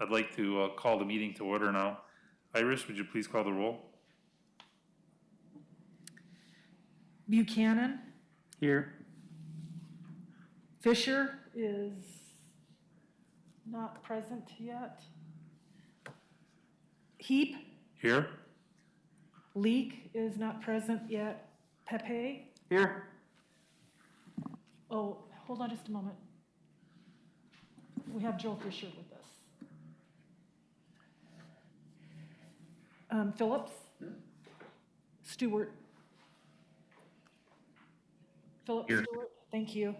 I'd like to call the meeting to order now. Iris, would you please call the roll? Buchanan, Here. Fisher is not present yet. Heap, Here. Leek is not present yet. Pepe, Here. oh, hold on just a moment. We have Joe Fisher with us. Phillips, Stewart. Philip Here. Stewart, thank you.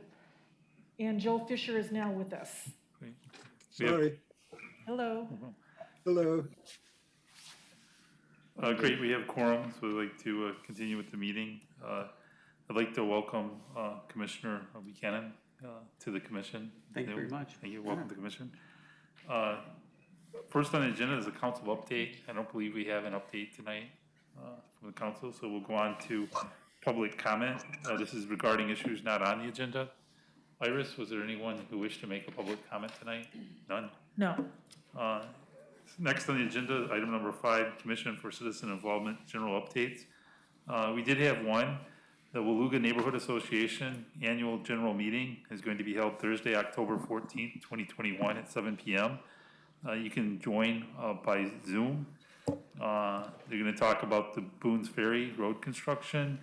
And Joe Fisher is now with us. Great. Sorry. Hello. Hello. Great, we have quorum, so we'd like to continue with the meeting. I'd like to welcome Commissioner Buchanan to the commission. Thank you very much. Thank you. Welcome to the commission. First on the agenda is a council update. I don't believe we have an update tonight from the council, so we'll go on to public comment. This is regarding issues not on the agenda. Iris, was there anyone who wished to make a public comment tonight? None? No. Next on the agenda, item number 5, Commission for Citizen Involvement, General Updates. We did have one. The Waluga Neighborhood Association Annual General Meeting is going to be held Thursday, October 14th, 2021 at 7 p.m. You can join by Zoom. They're going to talk about the Boones Ferry road construction,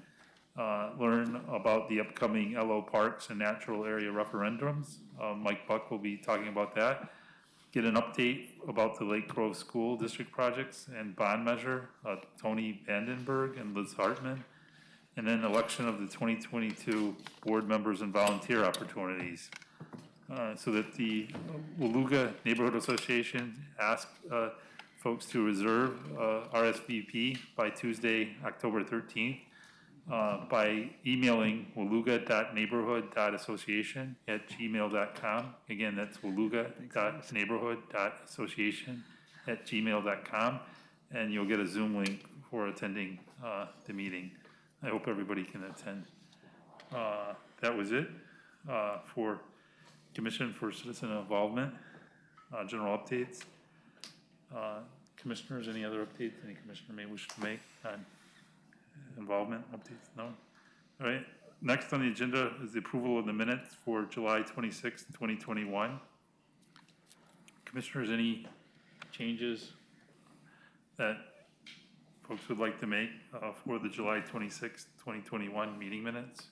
learn about the upcoming LO Parks and Natural Area referendums. Mike Buck will be talking about that. Get an update about the Lake Grove School District projects and bond measure, Tony Vandenberg and Liz Hartman. And then election of the 2022 board members and volunteer opportunities. So that the Waluga Neighborhood Association asked folks to reserve RSVP by Tuesday, October 13th by emailing waluga.neighborhood.association@gmail.com. Again, that's waluga.neighborhood.association@gmail.com. And you'll get a Zoom link for attending the meeting. I hope everybody can attend. That was it for Commission for Citizen Involvement, general updates. Commissioners, any other updates any commissioner may wish to make on involvement updates? No? All right. Next on the agenda is the approval of the minutes for July 26th, 2021. Commissioners, any changes that folks would like to make for the July 26th, 2021 meeting minutes?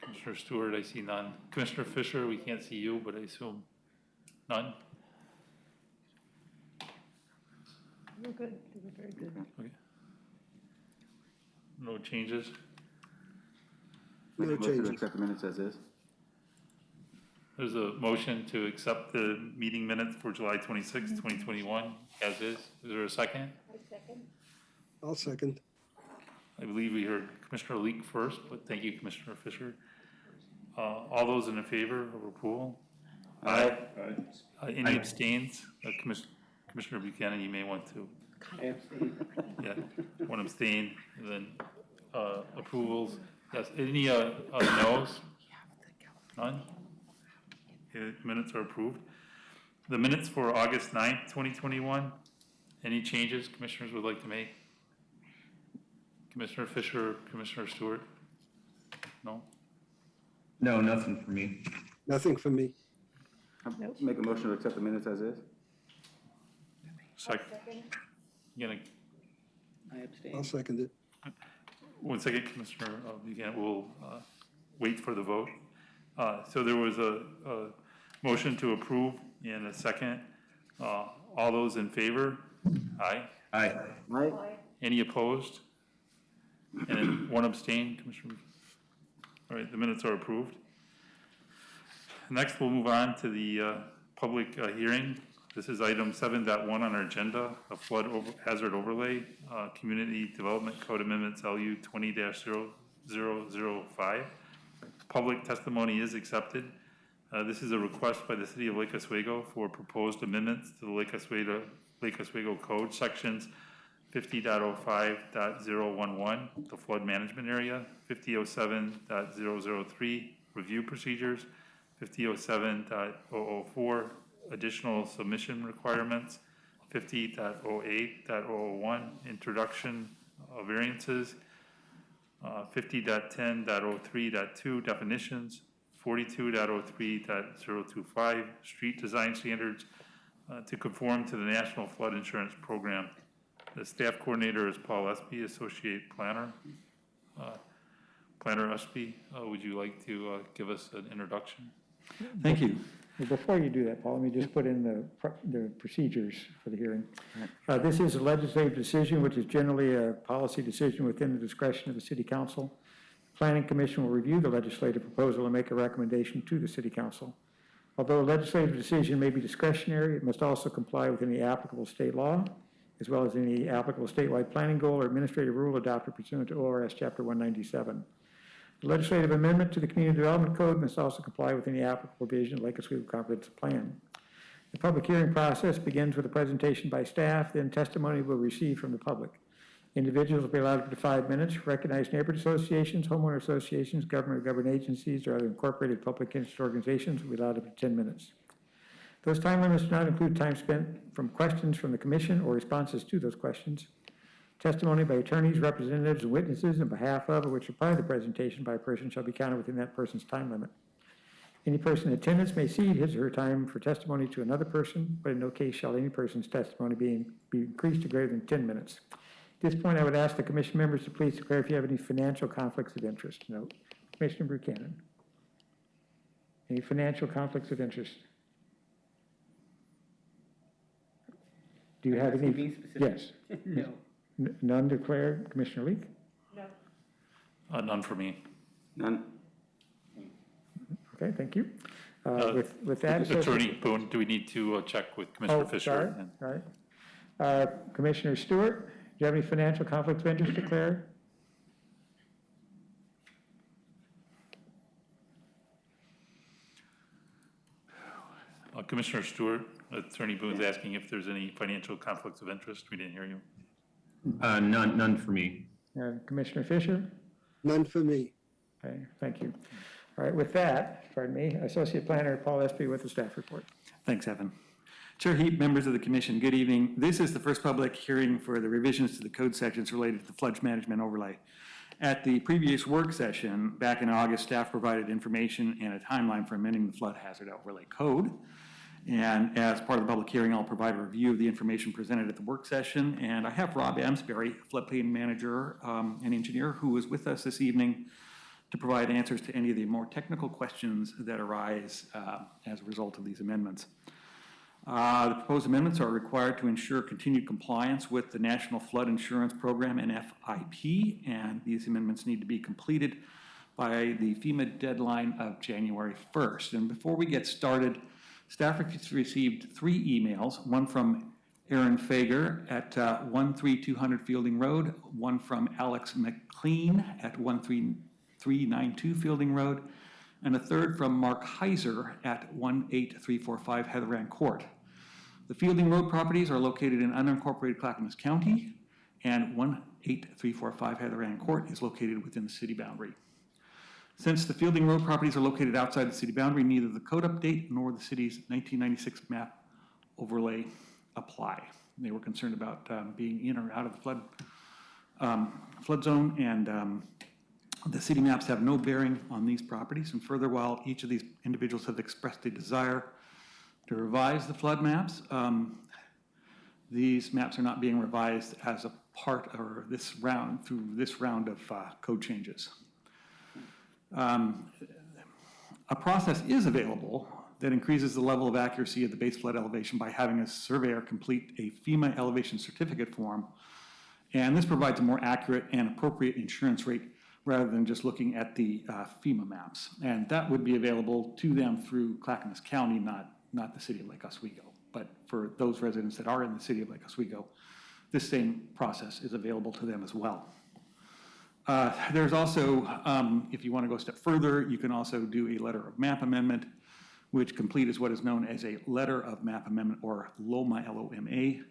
Commissioner Stewart, I see none. Commissioner Fisher, we can't see you, but I assume none? We're good. They were very good. Okay. No changes? No Motion to changes. accept the minutes as is. There's a motion to accept the meeting minutes for July 26th, 2021 as is. Is there a second? I'll second. I believe we heard Commissioner Leek first, but thank you, Commissioner Fisher. All those in favor of approval? Aye. Any abstains? Commissioner Buchanan, you may want to. Yeah, one abstain, and then approvals. Yes, any no's? None? Okay, minutes are approved. The minutes for August 9th, 2021. Any changes commissioners would like to make? Commissioner Fisher, Commissioner Stewart? No? No, nothing for me. Nothing for me. Make a motion to accept the minutes as is. Second. Again, I'll second it. 1 second, Commissioner Buchanan, we'll wait for the vote. So there was a motion to approve and a second. All those in favor? Aye. Aye. Aye. Any opposed? And one abstain, Commissioner. All right, the minutes are approved. Next, we'll move on to the public hearing. This is item 7.1 on our agenda, a flood hazard overlay, Community Development Code Amendments LU 20-0005. Public testimony is accepted. This is a request by the City of Lake Oswego for proposed amendments to the Lake Oswego Code sections 50.05.011, the flood management area, 50.07.003, review procedures, 50.07.004, additional submission requirements, 50.08.001, introduction of variances, 50.10.03.2, definitions, 42.03.025, street design standards, to conform to the National Flood Insurance Program. The staff coordinator is Paul Espe, Associate Planner. Planner Espe, would you like to give us an introduction? Thank you. Well, before you do that, Paul, let me just put in the procedures for the hearing. This is a legislative decision, which is generally a policy decision within the discretion of the City Council. The Planning Commission will review the legislative proposal and make a recommendation to the City Council. Although a legislative decision may be discretionary, it must also comply with any applicable state law, as well as any applicable statewide planning goal or administrative rule adopted pursuant to ORS Chapter 197. The legislative amendment to the Community Development Code must also comply with any applicable provision of Lake Oswego Comprehensive Plan. The public hearing process begins with a presentation by staff, then testimony will be received from the public. Individuals will be allowed up to 5 minutes. Recognized neighborhood associations, homeowner associations, government or government agencies, or other incorporated public interest organizations will be allowed up to 10 minutes. Those time limits do not include time spent from questions from the commission or responses to those questions. Testimony by attorneys, representatives, and witnesses on behalf of or which are part of the presentation by a person shall be counted within that person's time limit. Any person in attendance may cede his or her time for testimony to another person, but in no case shall any person's testimony be increased to greater than 10 minutes. At this point, I would ask the commission members to please declare if you have any financial conflicts of interest. Note. Commissioner Buchanan. Any financial conflicts of interest? Do you have any? Be specific? Yes. No. None declared. Commissioner Leek? None for me. None? Okay, thank you. With that. Attorney Boone, do we need to check with Commissioner Fisher? Sorry. Commissioner Stewart, do you have any financial conflicts of interest declared? Commissioner Stewart, Attorney Boone's asking if there's any financial conflicts of interest. We didn't hear you. None for me. Commissioner Fisher? None for me. Okay, thank you. All right, with that, pardon me, Associate Planner Paul Espe with the staff report. Thanks, Evan. Chair Heap, members of the commission, good evening. This is the first public hearing for the revisions to the code sections related to the flood management overlay. At the previous work session, back in August, staff provided information and a timeline for amending the flood hazard overlay code. And as part of the public hearing, I'll provide a review of the information presented at the work session. And I have Rob Amsbury, floodplain manager and engineer, who is with us this evening to provide answers to any of the more technical questions that arise as a result of these amendments. The proposed amendments are required to ensure continued compliance with the National Flood Insurance Program and FIP, and these amendments need to be completed by the FEMA deadline of January 1st. And before we get started, staff received 3 emails, one from Aaron Fager at 13200 Fielding Road, one from Alex McLean at 13392 Fielding Road, and a third from Mark Heiser at 18345 Heatheran Court. The Fielding Road properties are located in unincorporated Clackamas County, and 18345 Heatheran Court is located within the city boundary. Since the Fielding Road properties are located outside the city boundary, neither the code update nor the city's 1996 map overlay apply. They were concerned about being in or out of the flood zone, and the city maps have no bearing on these properties. And further, while each of these individuals have expressed a desire to revise the flood maps, these maps are not being revised as a part of this round, through this round of code changes. A process is available that increases the level of accuracy of the base flood elevation by having a surveyor complete a FEMA elevation certificate form. And this provides a more accurate and appropriate insurance rate rather than just looking at the FEMA maps. And that would be available to them through Clackamas County, not the city of Lake Oswego. But for those residents that are in the city of Lake Oswego, this same process is available to them as well. There's also, if you want to go a step further, you can also do a letter of map amendment, which complete is what is known as a letter of map amendment, or LOMA, L-O-M-A.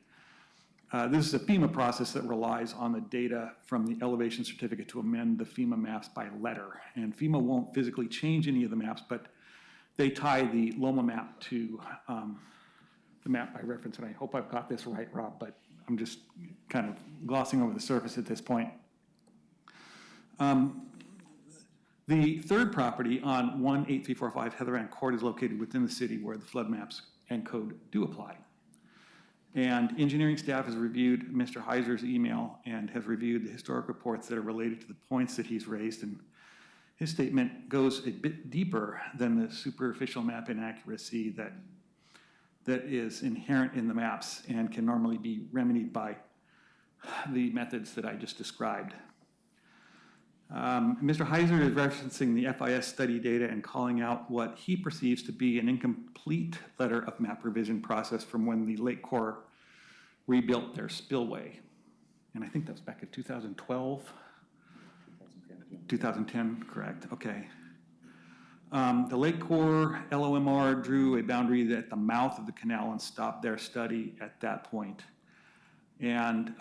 This is a FEMA process that relies on the data from the elevation certificate to amend the FEMA maps by letter. And FEMA won't physically change any of the maps, but they tie the LOMA map to the map I referenced, and I hope I've got this right, Rob, but I'm just kind of glossing over the surface at this point. The third property on 18345 Heatherand Court is located within the city where the flood maps and code do apply. And engineering staff has reviewed Mr. Heiser's email and has reviewed the historic reports that are related to the points that he's raised, and his statement goes a bit deeper than the superficial map inaccuracy that is inherent in the maps and can normally be remedied by the methods that I just described. Mr. Heiser is referencing the FIS study data and calling out what he perceives to be an incomplete letter of map revision process from when the Lake Corps rebuilt their spillway. And I think that was back in 2012? 2010, correct, okay. The Lake Corps LOMR drew a boundary at the mouth of the canal and stopped their study at that point. And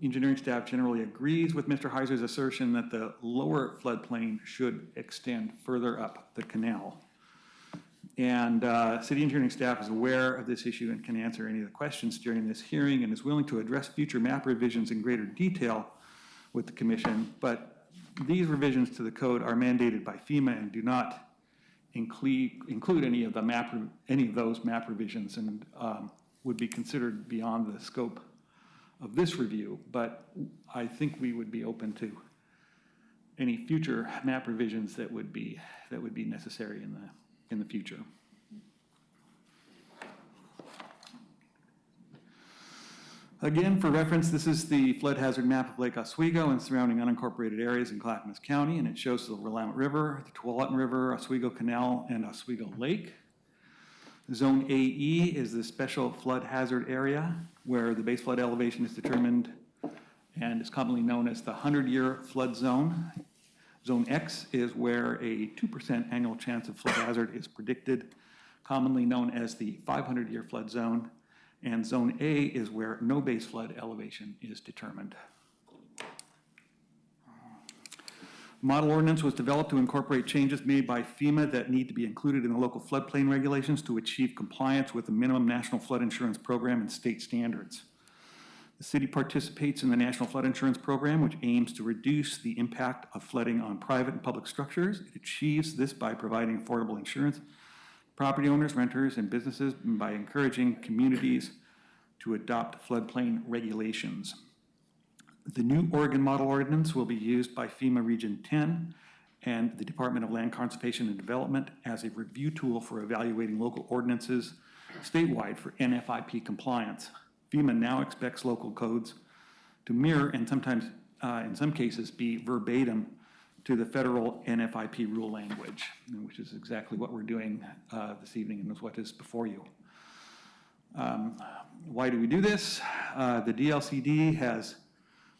engineering staff generally agrees with Mr. Heiser's assertion that the lower floodplain should extend further up the canal. And city engineering staff is aware of this issue and can answer any of the questions during this hearing and is willing to address future map revisions in greater detail with the commission, but these revisions to the code are mandated by FEMA and do not include any of those map revisions, and would be considered beyond the scope of this review. But I think we would be open to any future map revisions that would be necessary in the future. Again, for reference, this is the flood hazard map of Lake Oswego and surrounding unincorporated areas in Clackamas County, and it shows the Willamette River, the Tualatin River, Oswego Canal, and Oswego Lake. Zone AE is the special flood hazard area where the base flood elevation is determined and is commonly known as the 100-year flood zone. Zone X is where a 2% annual chance of flood hazard is predicted, commonly known as the 500-year flood zone. And Zone A is where no base flood elevation is determined. Model ordinance was developed to incorporate changes made by FEMA that need to be included in the local floodplain regulations to achieve compliance with the minimum national flood insurance program and state standards. The city participates in the National Flood Insurance Program, which aims to reduce the impact of flooding on private and public structures. It achieves this by providing affordable insurance to property owners, renters, and businesses, and by encouraging communities to adopt floodplain regulations. The new Oregon Model Ordinance will be used by FEMA Region 10 and the Department of Land Conservation and Development as a review tool for evaluating local ordinances statewide for NFIP compliance. FEMA now expects local codes to mirror and sometimes, in some cases, be verbatim to the federal NFIP rule language, which is exactly what we're doing this evening and is what is before you. Why do we do this? The DLCD has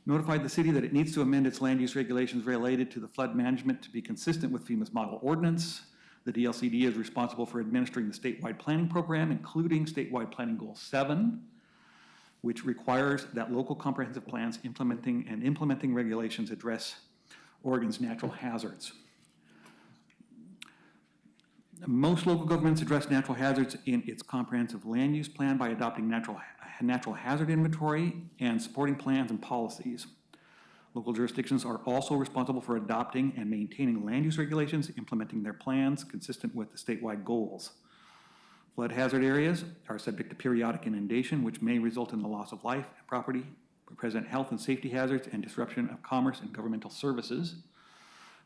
notified the city that it needs to amend its land use regulations related to the flood management to be consistent with FEMA's model ordinance. The DLCD is responsible for administering the statewide planning program, including statewide planning goal 7, which requires that local comprehensive plans implementing regulations address Oregon's natural hazards. Most local governments address natural hazards in its comprehensive land use plan by adopting natural hazard inventory and supporting plans and policies. Local jurisdictions are also responsible for adopting and maintaining land use regulations, implementing their plans consistent with the statewide goals. Flood hazard areas are subject to periodic inundation, which may result in the loss of life and property, present health and safety hazards, and disruption of commerce and governmental services.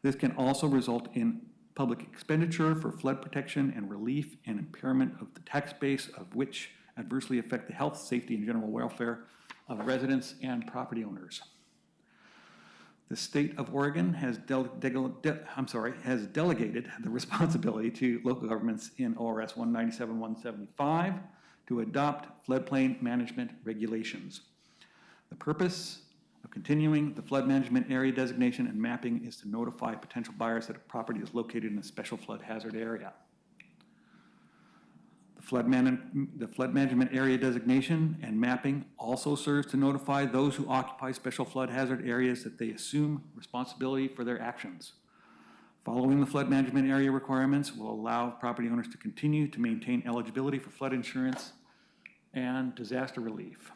This can also result in public expenditure for flood protection and relief and impairment of the tax base, of which adversely affect the health, safety, and general welfare of residents and property owners. The state of Oregon has delegated the responsibility to local governments in ORS 197-175 to adopt floodplain management regulations. The purpose of continuing the flood management area designation and mapping is to notify potential buyers that a property is located in a special flood hazard area. The flood management area designation and mapping also serves to notify those who occupy special flood hazard areas that they assume responsibility for their actions. Following the flood management area requirements will allow property owners to continue to maintain eligibility for flood insurance and disaster relief.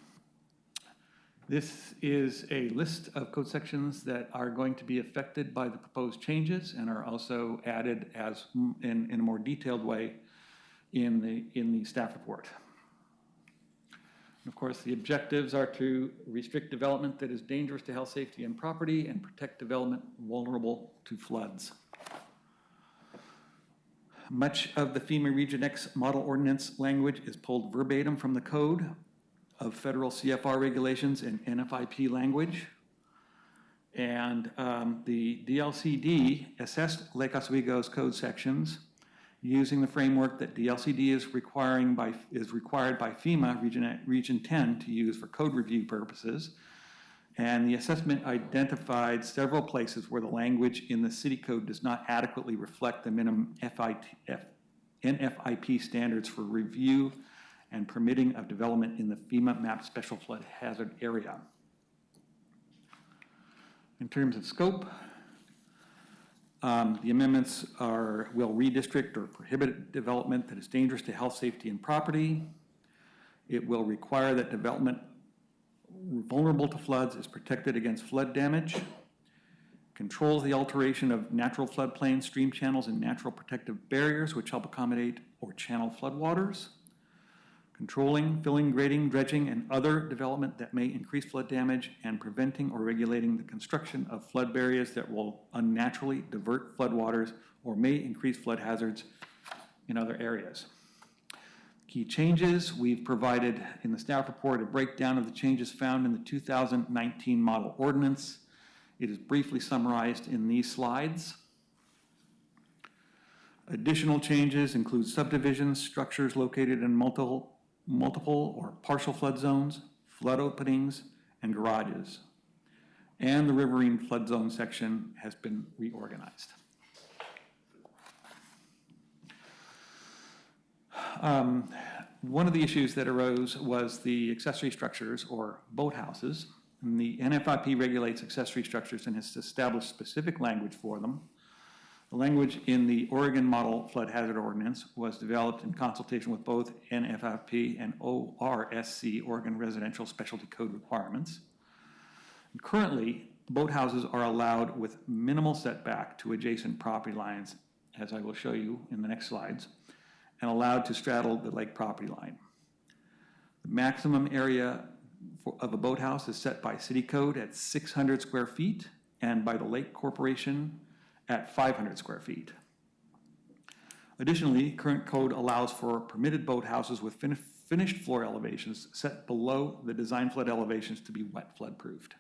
This is a list of code sections that are going to be affected by the proposed changes and are also added as in a more detailed way in the staff report. And of course, the objectives are to restrict development that is dangerous to health, safety, and property, and protect development vulnerable to floods. Much of the FEMA Region X model ordinance language is pulled verbatim from the code of federal CFR regulations and NFIP language. And the DLCD assessed Lake Oswego's code sections using the framework that DLCD is required by FEMA Region 10 to use for code review purposes. And the assessment identified several places where the language in the city code does not adequately reflect the minimum NFIP standards for review and permitting of development in the FEMA mapped special flood hazard area. In terms of scope, the amendments will redistrict or prohibit development that is dangerous to health, safety, and property. It will require that development vulnerable to floods is protected against flood damage, controls the alteration of natural floodplains, stream channels, and natural protective barriers which help accommodate or channel floodwaters, controlling, filling, grading, dredging, and other development that may increase flood damage, and preventing or regulating the construction of flood barriers that will unnaturally divert floodwaters or may increase flood hazards in other areas. Key changes, we've provided in the staff report a breakdown of the changes found in the 2019 model ordinance. It is briefly summarized in these slides. Additional changes include subdivisions, structures located in multiple or partial flood zones, flood openings, and garages. And the riverine flood zone section has been reorganized. One of the issues that arose was the accessory structures or boathouses. And the NFIP regulates accessory structures and has established specific language for them. The language in the Oregon Model Flood Hazard Ordinance was developed in consultation with both NFIP and ORSC, Oregon Residential Specialty Code requirements. And currently, boathouses are allowed with minimal setback to adjacent property lines, as I will show you in the next slides, and allowed to straddle the lake property line. The maximum area of a boathouse is set by city code at 600 square feet and by the Lake Corporation at 500 square feet. Additionally, current code allows for permitted boathouses with finished floor elevations set below the design flood elevations to be wet flood proofed.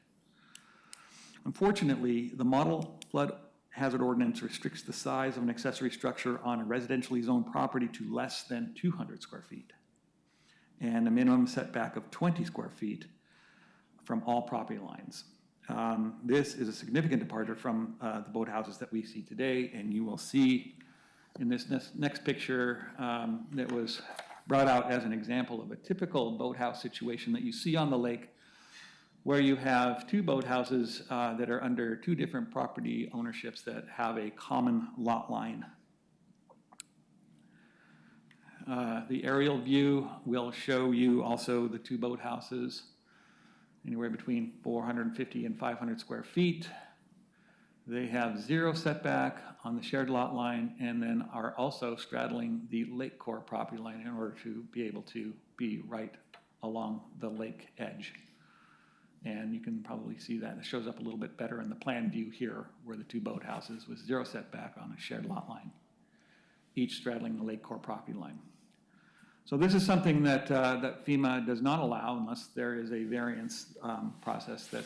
Unfortunately, the model flood hazard ordinance restricts the size of an accessory structure on a residentially zoned property to less than 200 square feet and a minimum setback of 20 square feet from all property lines. This is a significant departure from the boathouses that we see today, and you will see in this next picture that was brought out as an example of a typical boathouse situation that you see on the lake, where you have two boathouses that are under two different property ownerships that have a common lot line. The aerial view will show you also the two boathouses, anywhere between 450 and 500 square feet. They have zero setback on the shared lot line and then are also straddling the lake core property line in order to be able to be right along the lake edge. And you can probably see that. It shows up a little bit better in the plan view here, where the two boathouses with zero setback on a shared lot line, each straddling the lake core property line. So this is something that FEMA does not allow unless there is a variance process that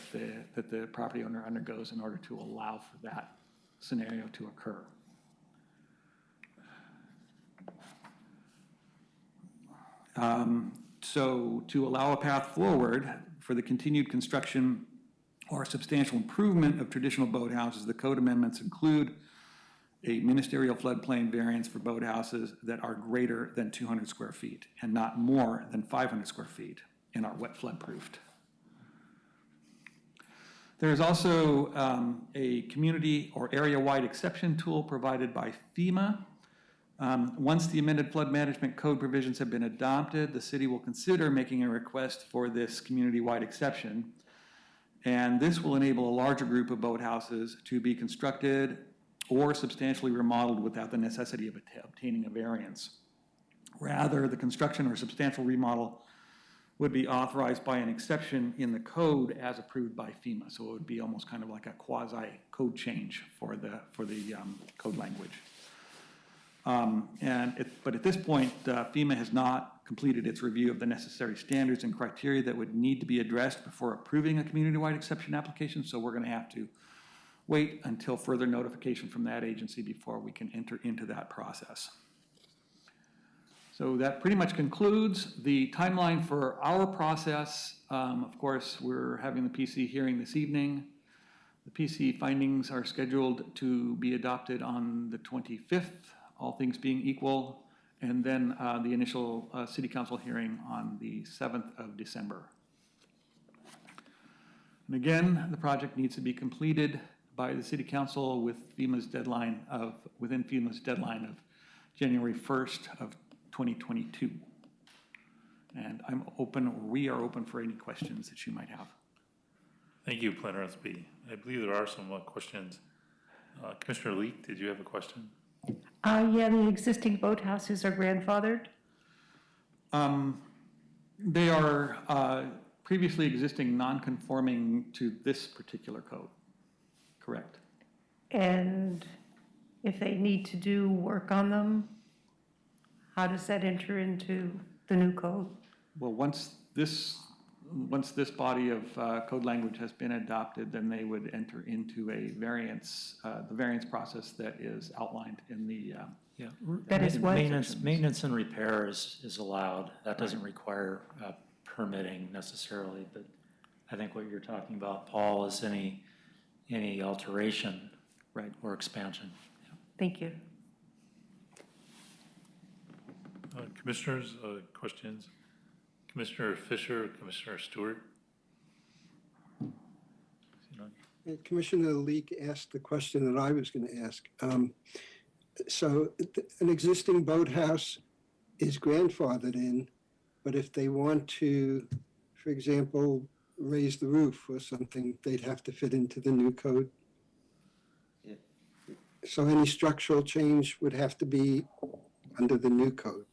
the property owner undergoes in order to allow for that scenario to occur. So to allow a path forward for the continued construction or substantial improvement of traditional boathouses, the code amendments include a ministerial floodplain variance for boathouses that are greater than 200 square feet and not more than 500 square feet and are wet flood proofed. There is also a community or area-wide exception tool provided by FEMA Once the amended flood management code provisions have been adopted, the city will consider making a request for this community-wide exception. And this will enable a larger group of boathouses to be constructed or substantially remodeled without the necessity of obtaining a variance. Rather, the construction or substantial remodel would be authorized by an exception in the code as approved by FEMA. So it would be almost kind of like a quasi-code change for the code language. But at this point, FEMA has not completed its review of the necessary standards and criteria that would need to be addressed before approving a community-wide exception application. So we're going to have to wait until further notification from that agency before we can enter into that process. So that pretty much concludes the timeline for our process. Of course, we're having the PC hearing this evening. The PC findings are scheduled to be adopted on the 25th, all things being equal, and then the initial city council hearing on the 7th of December. And again, the project needs to be completed by the city council with within FEMA's deadline of January 1st of 2022. And we are open for any questions that you might have. Thank you, Planner Espe. I believe there are some questions. Commissioner Leek, did you have a question? Yeah, the existing boathouses are grandfathered. They are previously existing non-conforming to this particular code, correct? And if they need to do work on them, how does that enter into the new code? Well, once this body of code language has been adopted, then they would enter into a variance, the variance process that is outlined in the. Yeah. That is what? Maintenance and repair is allowed. That doesn't require permitting necessarily, but I think what you're talking about, Paul, is any alteration, right, or expansion. Yeah. Thank you. Commissioners, questions? Commissioner Fisher, Commissioner Stewart? Commissioner Leek asked the question that I was going to ask. So an existing boathouse is grandfathered in, but if they want to, for example, raise the roof or something, they'd have to fit into the new code. Yeah. So any structural change would have to be under the new code.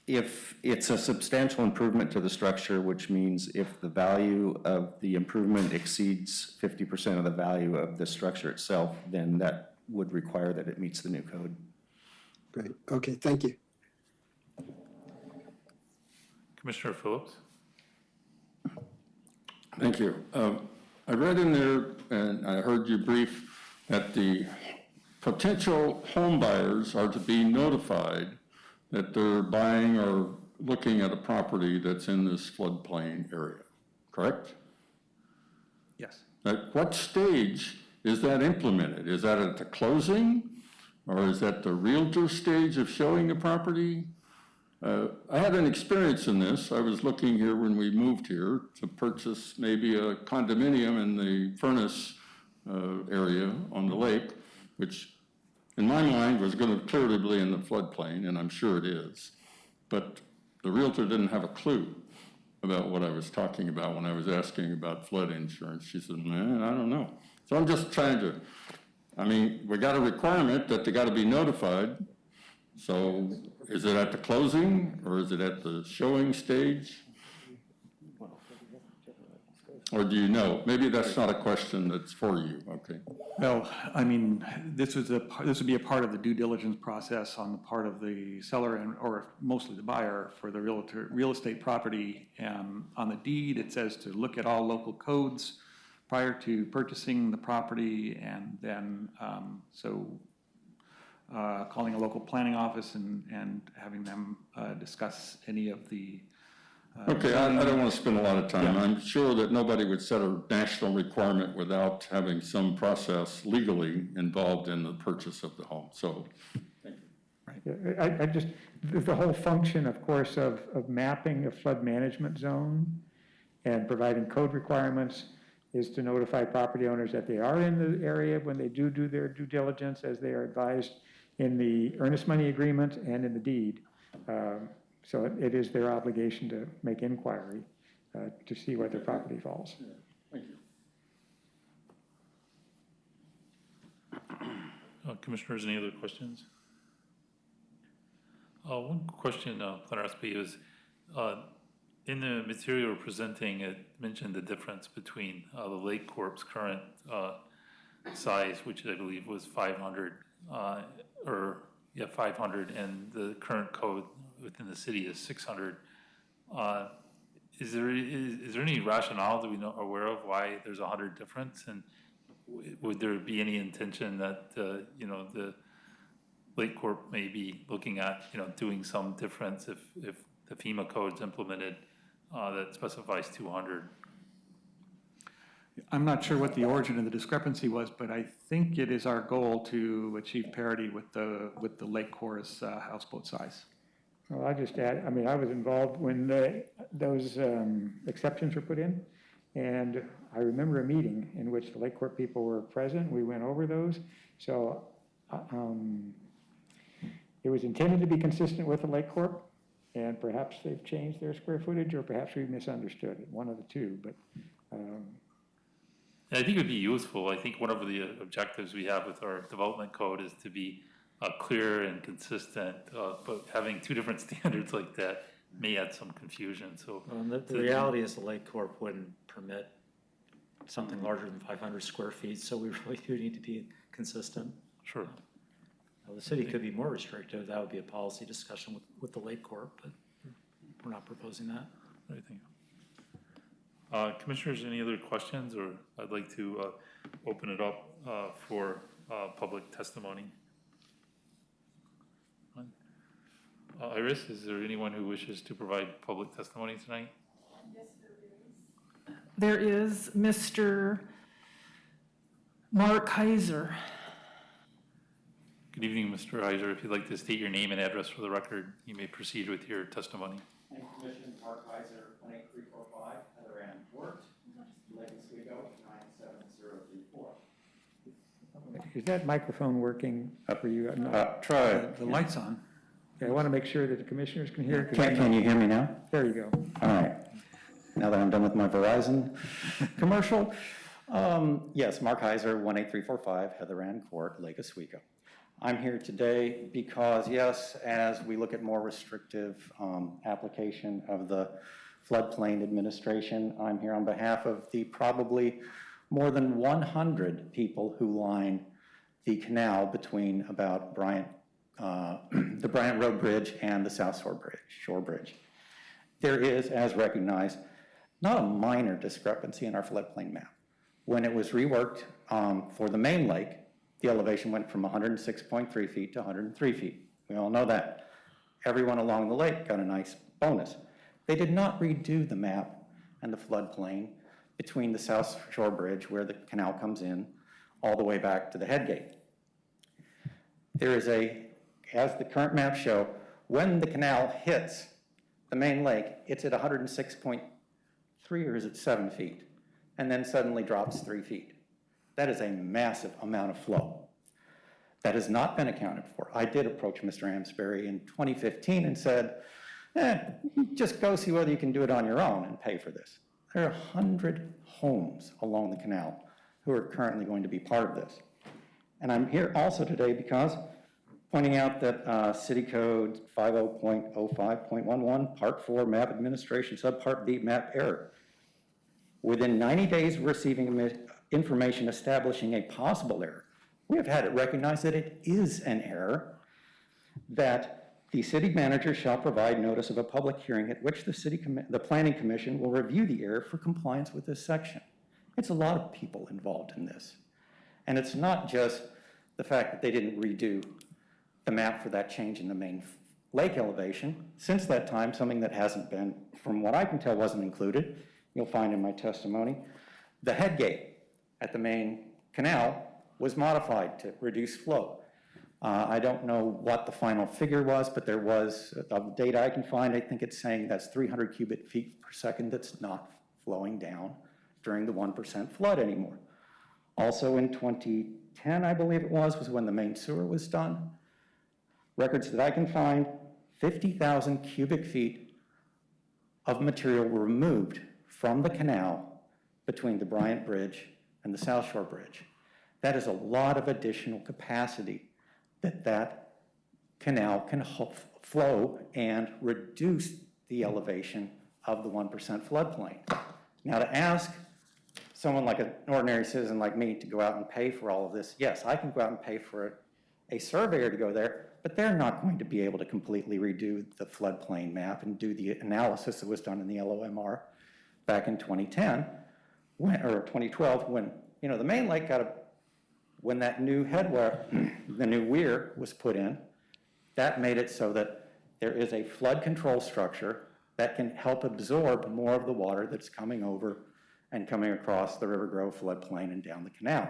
If it's a substantial improvement to the structure, which means if the value of the improvement exceeds 50% of the value of the structure itself, then that would require that it meets the new code. Great. Okay, thank you. Commissioner Phillips? Thank you. I read in there, and I heard you brief, that the potential home buyers are to be notified that they're buying or looking at a property that's in this floodplain area, correct? Yes. At what stage is that implemented? Is that at the closing, or is that the realtor stage of showing the property? I had an experience in this. I was looking here when we moved here to purchase maybe a condominium in the Furnace area on the lake, which in my mind was going to clearly be in the floodplain, and I'm sure it is. But the realtor didn't have a clue about what I was talking about when I was asking about flood insurance. She said, man, I don't know. So I'm just trying to, we got a requirement that they got to be notified. So is it at the closing or is it at the showing stage? Or do you know? Maybe that's not a question that's for you, okay. Well, this would be a part of the due diligence process on the part of the seller or mostly the buyer for the real estate property. On the deed, it says to look at all local codes prior to purchasing the property, and then calling a local planning office and having them discuss any of the okay, I don't want to spend a lot of time. Yeah. I'm sure that nobody would set a national requirement without having some process legally involved in the purchase of the home. So, thank you. I just, the whole function, of course, of mapping a flood management zone and providing code requirements is to notify property owners that they are in the area when they do their due diligence as they are advised in the earnest money agreement and in the deed. So it is their obligation to make inquiry to see where their property falls. Thank you. Commissioners, any other questions? One question, Planner Espe, is in the material we're presenting, it mentioned the difference between the Lake Corp's current size, which I believe was 500, 500, and the current code within the city is 600. Is there any rationale that we are aware of why there's 100 difference? And would there be any intention that, the Lake Corp may be looking at, doing some difference if the FEMA code's implemented that specifies 200? I'm not sure what the origin of the discrepancy was, but I think it is our goal to achieve parity with the Lake Chorus houseboat size. Well, I just add, I was involved when those exceptions were put in, and I remember a meeting in which the Lake Corp people were present. We went over those. So it was intended to be consistent with the Lake Corp, and perhaps they've changed their square footage, or perhaps we misunderstood it, one of the two. But I think it would be useful. I think one of the objectives we have with our development code is to be clear and consistent, but having two different standards like that may add some confusion. So The reality is the Lake Corp wouldn't permit something larger than 500 square feet, so we really do need to be consistent. Sure. The city could be more restrictive. That would be a policy discussion with the Lake Corp, but we're not proposing that. Right, thank you. Commissioners, any other questions, or I'd like to open it up for public testimony. Iris, is there anyone who wishes to provide public testimony tonight? Yes, there is Mr. Mark Heiser. Good evening, Mr. Heiser. If you'd like to state your name and address for the record, you may proceed with your testimony. Thank you, Commission. Mark Heiser, 18345, Heather Ann Court, Lake Oswego, 97034. is that microphone working for you? Try it. The light's on. Okay, I want to make sure that the commissioners can hear. Can you hear me now? There you go. All right. Now that I'm done with my Verizon commercial. Yes, Mark Heiser, 18345, Heather Ann Court, Lake Oswego. I'm here today because, yes, as we look at more restrictive application of the floodplain administration, I'm here on behalf of the probably more than 100 people who line the canal between about the Bryant Road Bridge and the South Shore Bridge. There is, as recognized, not a minor discrepancy in our floodplain map. When it was reworked for the main lake, the elevation went from 106.3 feet to 103 feet. We all know that. Everyone along the lake got a nice bonus. They did not redo the map and the floodplain between the South Shore Bridge, where the canal comes in, all the way back to the headgate. There is as the current maps show, when the canal hits the main lake, it's at 106.3, or is it 7 feet, and then suddenly drops 3 feet. That is a massive amount of flow. That has not been accounted for. I did approach Mr. Amsbury in 2015 and said, just go see whether you can do it on your own and pay for this. There are 100 homes along the canal who are currently going to be part of this. And I'm here also today because pointing out that City Code 50.05.11, Part 4, Map Administration, Subpart B, Map Error. Within 90 days of receiving information establishing a possible error, we have had it recognized that it is an error, that the city manager shall provide notice of a public hearing at which the Planning Commission will review the error for compliance with this section. It's a lot of people involved in this. And it's not just the fact that they didn't redo the map for that change in the main lake elevation. Since that time, something that hasn't been, from what I can tell, wasn't included, you'll find in my testimony, the headgate at the main canal was modified to reduce flow. I don't know what the final figure was, but there was, of the data I can find, I think it's saying that's 300 cubic feet per second that's not flowing down during the 1% flood anymore. Also in 2010, I believe it was when the main sewer was done. records that I can find, 50,000 cubic feet of material were removed from the canal between the Bryant Bridge and the South Shore Bridge. That is a lot of additional capacity that canal can flow and reduce the elevation of the 1% floodplain. Now, to ask someone like an ordinary citizen like me to go out and pay for all of this, yes, I can go out and pay for a surveyor to go there, but they're not going to be able to completely redo the floodplain map and do the analysis that was done in the LOMR back in 2010, or 2012, when, you know, the main lake when that new the new weir was put in, that made it so that there is a flood control structure that can help absorb more of the water that's coming over and coming across the River Grove floodplain and down the canal.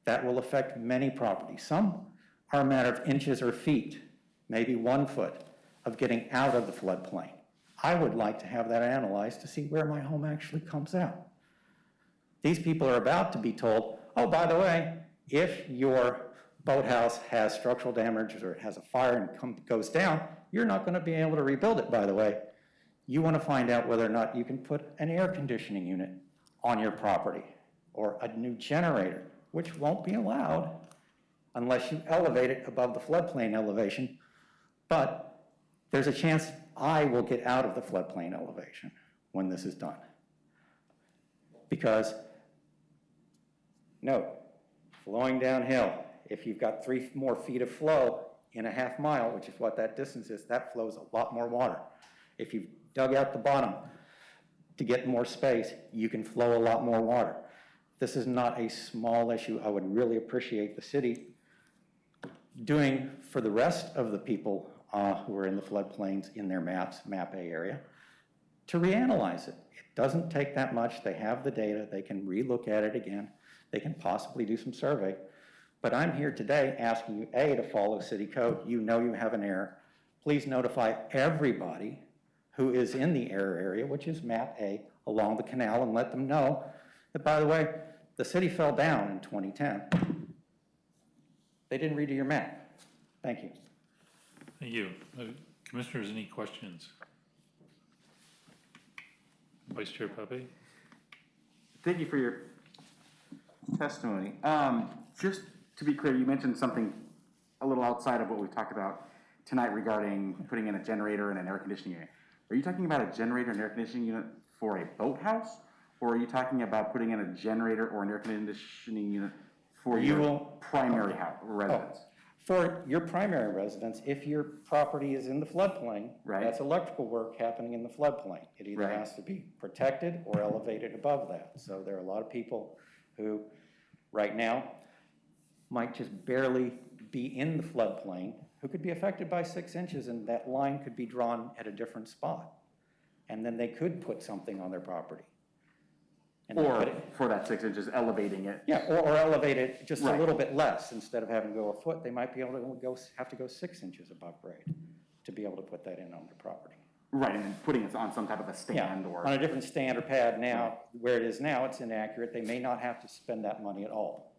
That will affect many properties. Some are a matter of inches or feet, maybe 1 foot, of getting out of the floodplain. I would like to have that analyzed to see where my home actually comes out. These people are about to be told, oh, by the way, if your boathouse has structural damage or it has a fire and goes down, you're not going to be able to rebuild it, by the way. You want to find out whether or not you can put an air conditioning unit on your property or a new generator, which won't be allowed unless you elevate it above the floodplain elevation. But there's a chance I will get out of the floodplain elevation when this is done. Because, note, flowing downhill, if you've got 3 more feet of flow in a half mile, which is what that distance is, that flows a lot more water. If you've dug out the bottom to get more space, you can flow a lot more water. This is not a small issue. I would really appreciate the city doing for the rest of the people who are in the floodplains in their maps, map A area, to reanalyze it. It doesn't take that much. They have the data. They can relook at it again. They can possibly do some survey. But I'm here today asking you, A, to follow city code. You know you have an error. Please notify everybody who is in the error area, which is map A, along the canal, and let them know that, by the way, the city fell down in 2010. They didn't redo your map. Thank you. Thank you. Commissioners, any questions? Vice Chair Pepe? Thank you for your testimony. Just to be clear, you mentioned something a little outside of what we talked about tonight regarding putting in a generator and an air conditioning unit. Are you talking about a generator and air conditioning unit for a boathouse? Or are you talking about putting in a generator or an air conditioning unit for your primary residence? For your primary residence, if your property is in the floodplain, Right. that's electrical work happening in the floodplain. It either Right. has to be protected or elevated above that. So there are a lot of people who, right now, might just barely be in the floodplain, who could be affected by 6 inches, and that line could be drawn at a different spot. And then they could put something on their property. And Or for that 6 inches, elevating it. yeah, or elevate it just Right. a little bit less. Instead of having to go a foot, they might be able to have to go 6 inches above grade to be able to put that in on their property. Right, and then putting it on some type of a stand or. On a different stand or pad now, where it is now, it's inaccurate. They may not have to spend that money at all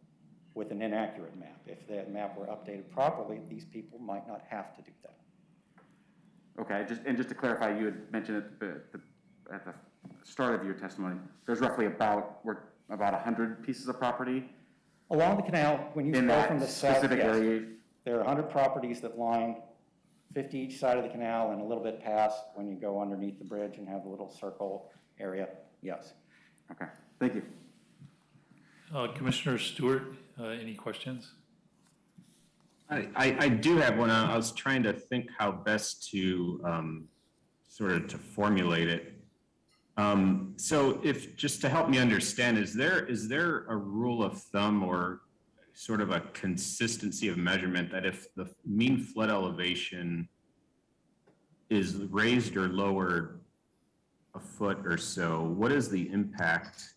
with an inaccurate map. If that map were updated properly, these people might not have to do that. Okay, just to clarify, you had mentioned at the start of your testimony, there's roughly about 100 pieces of property Along the canal, when you in go that from the south, specific yes, area. there are 100 properties that line 50 each side of the canal and a little bit past when you go underneath the bridge and have a little circle area, yes. Okay, thank you. Commissioner Stewart, any questions? I do have one. I was trying to think how best to sort of to formulate it. So if, just to help me understand, is there a rule of thumb or sort of a consistency of measurement that if the mean flood elevation is raised or lowered a foot or so, what is the impact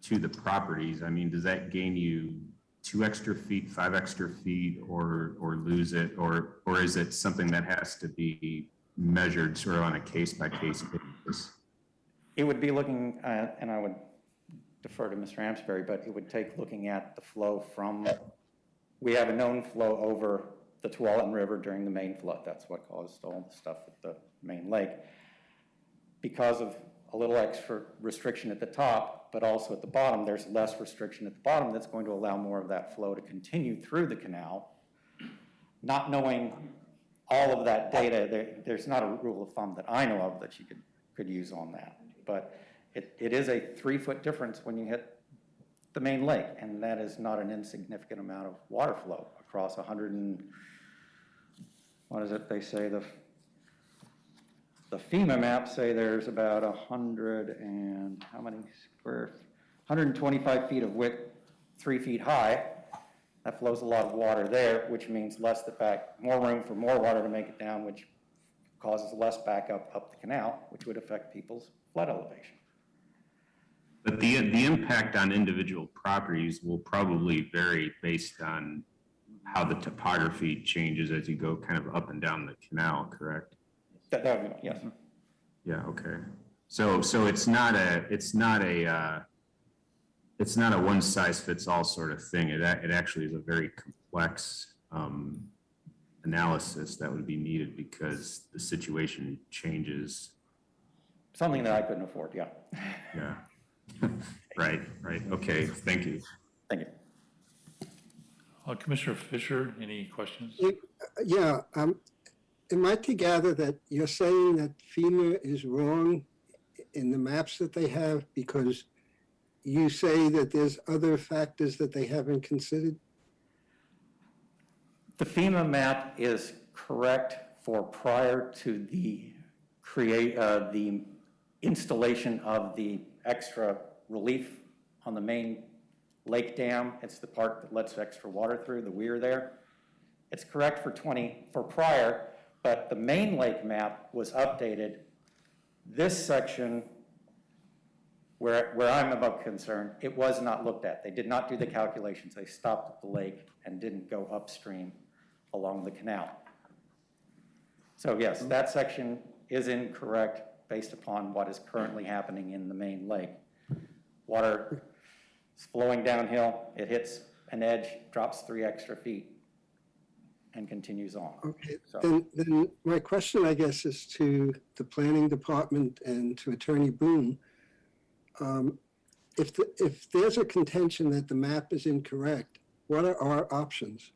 to the properties? I mean, does that gain you 2 extra feet, 5 extra feet, or lose it, or is it something that has to be measured sort of on a case-by-case basis? It would be looking at, and I would defer to Mr. Amsbury, but it would take looking at the flow from, we have a known flow over the Tualatin River during the main flood. That's what caused all the stuff at the main lake. Because of a little extra restriction at the top, but also at the bottom, there's less restriction at the bottom that's going to allow more of that flow to continue through the canal. Not knowing all of that data, there's not a rule of thumb that I know of that you could use on that. But it is a 3-foot difference when you hit the main lake, and that is not an insignificant amount of water flow across 100 and, what is it they say, the FEMA maps say there's about 100 and, how many square, 125 feet of width, 3 feet high. That flows a lot of water there, which means more room for more water to make it down, which causes less backup up the canal, which would affect people's flood elevation. But the impact on individual properties will probably vary based on how the topography changes as you go kind of up and down the canal, correct? That would be, yes. Yeah, okay. So it's not a one size fits all sort of thing. It actually is a very complex analysis that would be needed because the situation changes. Something that I couldn't afford, yeah. Yeah. Right. Okay, thank you. Thank you. Commissioner Fisher, any questions? Yeah, am I to gather that you're saying that FEMA is wrong in the maps that they have because you say that there's other factors that they haven't considered? The FEMA map is correct for prior to the installation of the extra relief on the main lake dam. It's the part that lets extra water through, the weir there. It's correct for prior, but the main lake map was updated. This section, where I'm about concerned, it was not looked at. They did not do the calculations. They stopped at the lake and didn't go upstream along the canal. So yes, that section is incorrect based upon what is currently happening in the main lake. Water is flowing downhill, it hits an edge, drops 3 extra feet, and continues on. Okay, So, then my question, I guess, is to the planning department and to Attorney Boone. If there's a contention that the map is incorrect, what are our options?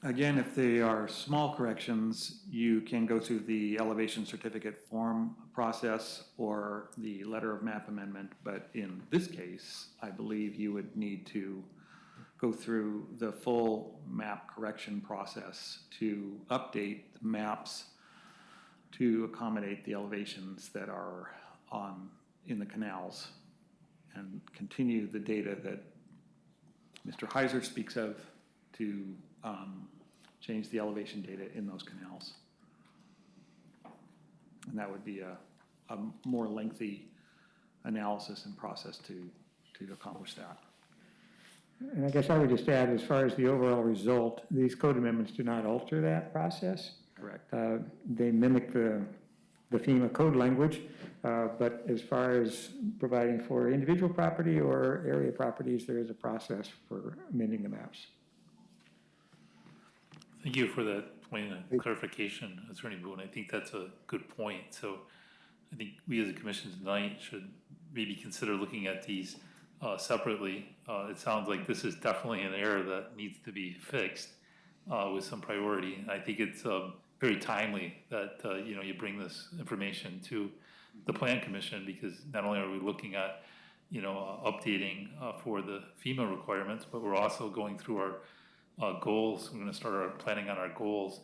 Again, if they are small corrections, you can go through the elevation certificate form process or the letter of map amendment. But in this case, I believe you would need to go through the full map correction process to update the maps to accommodate the elevations that are in the canals and continue the data that Mr. Heiser speaks of to change the elevation data in those canals. And that would be a more lengthy analysis and process to accomplish that. And I guess I would just add, as far as the overall result, these code amendments do not alter that process. Correct. They mimic the FEMA code language, but as far as providing for individual property or area properties, there is a process for amending the maps. Thank you for that point and clarification, Attorney Boone. I think that's a good point. So I think we as a commission tonight should maybe consider looking at these separately. It sounds like this is definitely an error that needs to be fixed with some priority. I think it's very timely that you bring this information to the Plan Commission, because not only are we looking at updating for the FEMA requirements, but we're also going through our goals. We're going to start planning on our goals,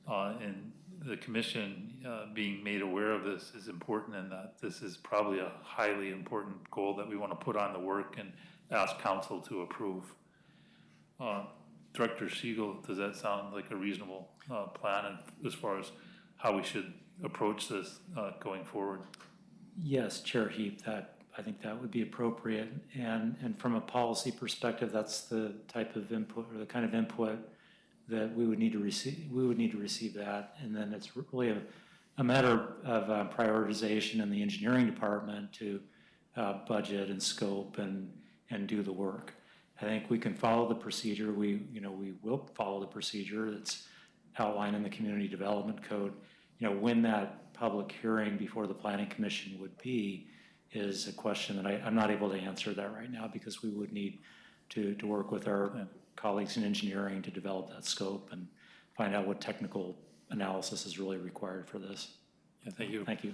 and the commission being made aware of this is important, and that this is probably a highly important goal that we want to put on the work and ask council to approve. Director Siegel, does that sound like a reasonable plan as far as how we should approach this going forward? Yes, Chair Heap, I think that would be appropriate. And from a policy perspective, that's the type of input or the kind of input that we would need to receive. We would need to receive that. And then it's really a matter of prioritization in the engineering department to budget and scope and do the work. I think we can follow the procedure. We will follow the procedure that's outlined in the Community Development Code. When that public hearing before the Planning Commission would be is a question that I'm not able to answer that right now, because we would need to work with our colleagues in engineering to develop that scope and find out what technical analysis is really required for this. Yeah, thank you. Thank you.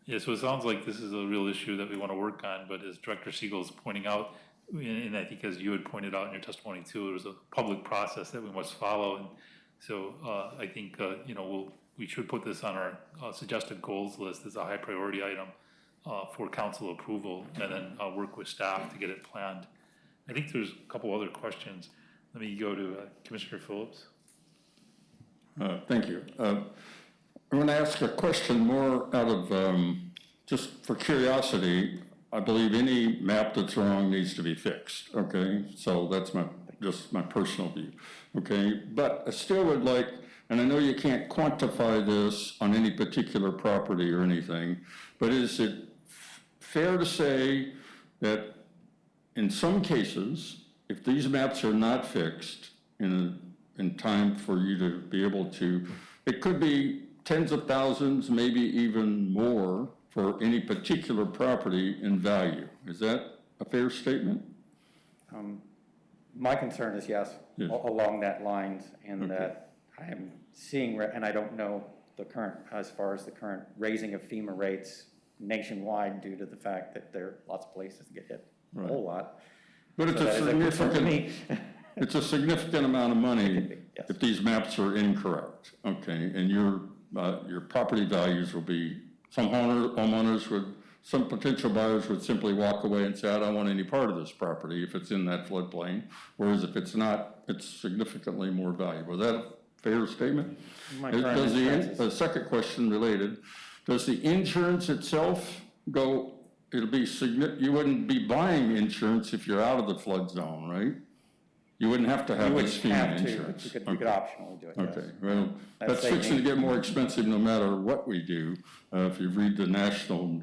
Yeah, so it sounds like this is a real issue that we want to work on, but as Director Siegel is pointing out, and I think as you had pointed out in your testimony too, it was a public process that we must follow. And so I think, we should put this on our suggested goals list as a high priority item for council approval, and then work with staff to get it planned. I think there's a couple other questions. Let me go to Commissioner Phillips. Thank you. I'm going to ask a question more out of just for curiosity. I believe any map that's wrong needs to be fixed. Okay, so that's just my personal view. Okay, but I still would like, and I know you can't quantify this on any particular property or anything, but is it fair to say that in some cases, if these maps are not fixed in time for you to be able to, it could be tens of thousands, maybe even more for any particular property in value. Is that a fair statement? My concern is yes, Yes. along that lines, and Okay. that I am seeing, and I don't know the current, as far as the current raising of FEMA rates nationwide due to the fact that there are lots of places that get hit a whole lot. But it's So a that is a concern to me. it's a significant amount of money be, yes. if these maps are incorrect, okay? And your property values will be, some homeowners would, some potential buyers would simply walk away and say, I don't want any part of this property if it's in that floodplain. Whereas if it's not, it's significantly more valuable. Is that a fair statement? My current insurance is- The second question related, does the insurance itself go, it'll be you wouldn't be buying insurance if you're out of the flood zone, right? You wouldn't have to have You this would have FEMA to, insurance. but you could optionally do it, yes. Okay, well, That's that's saving. fixing to get more expensive no matter what we do. If you read the national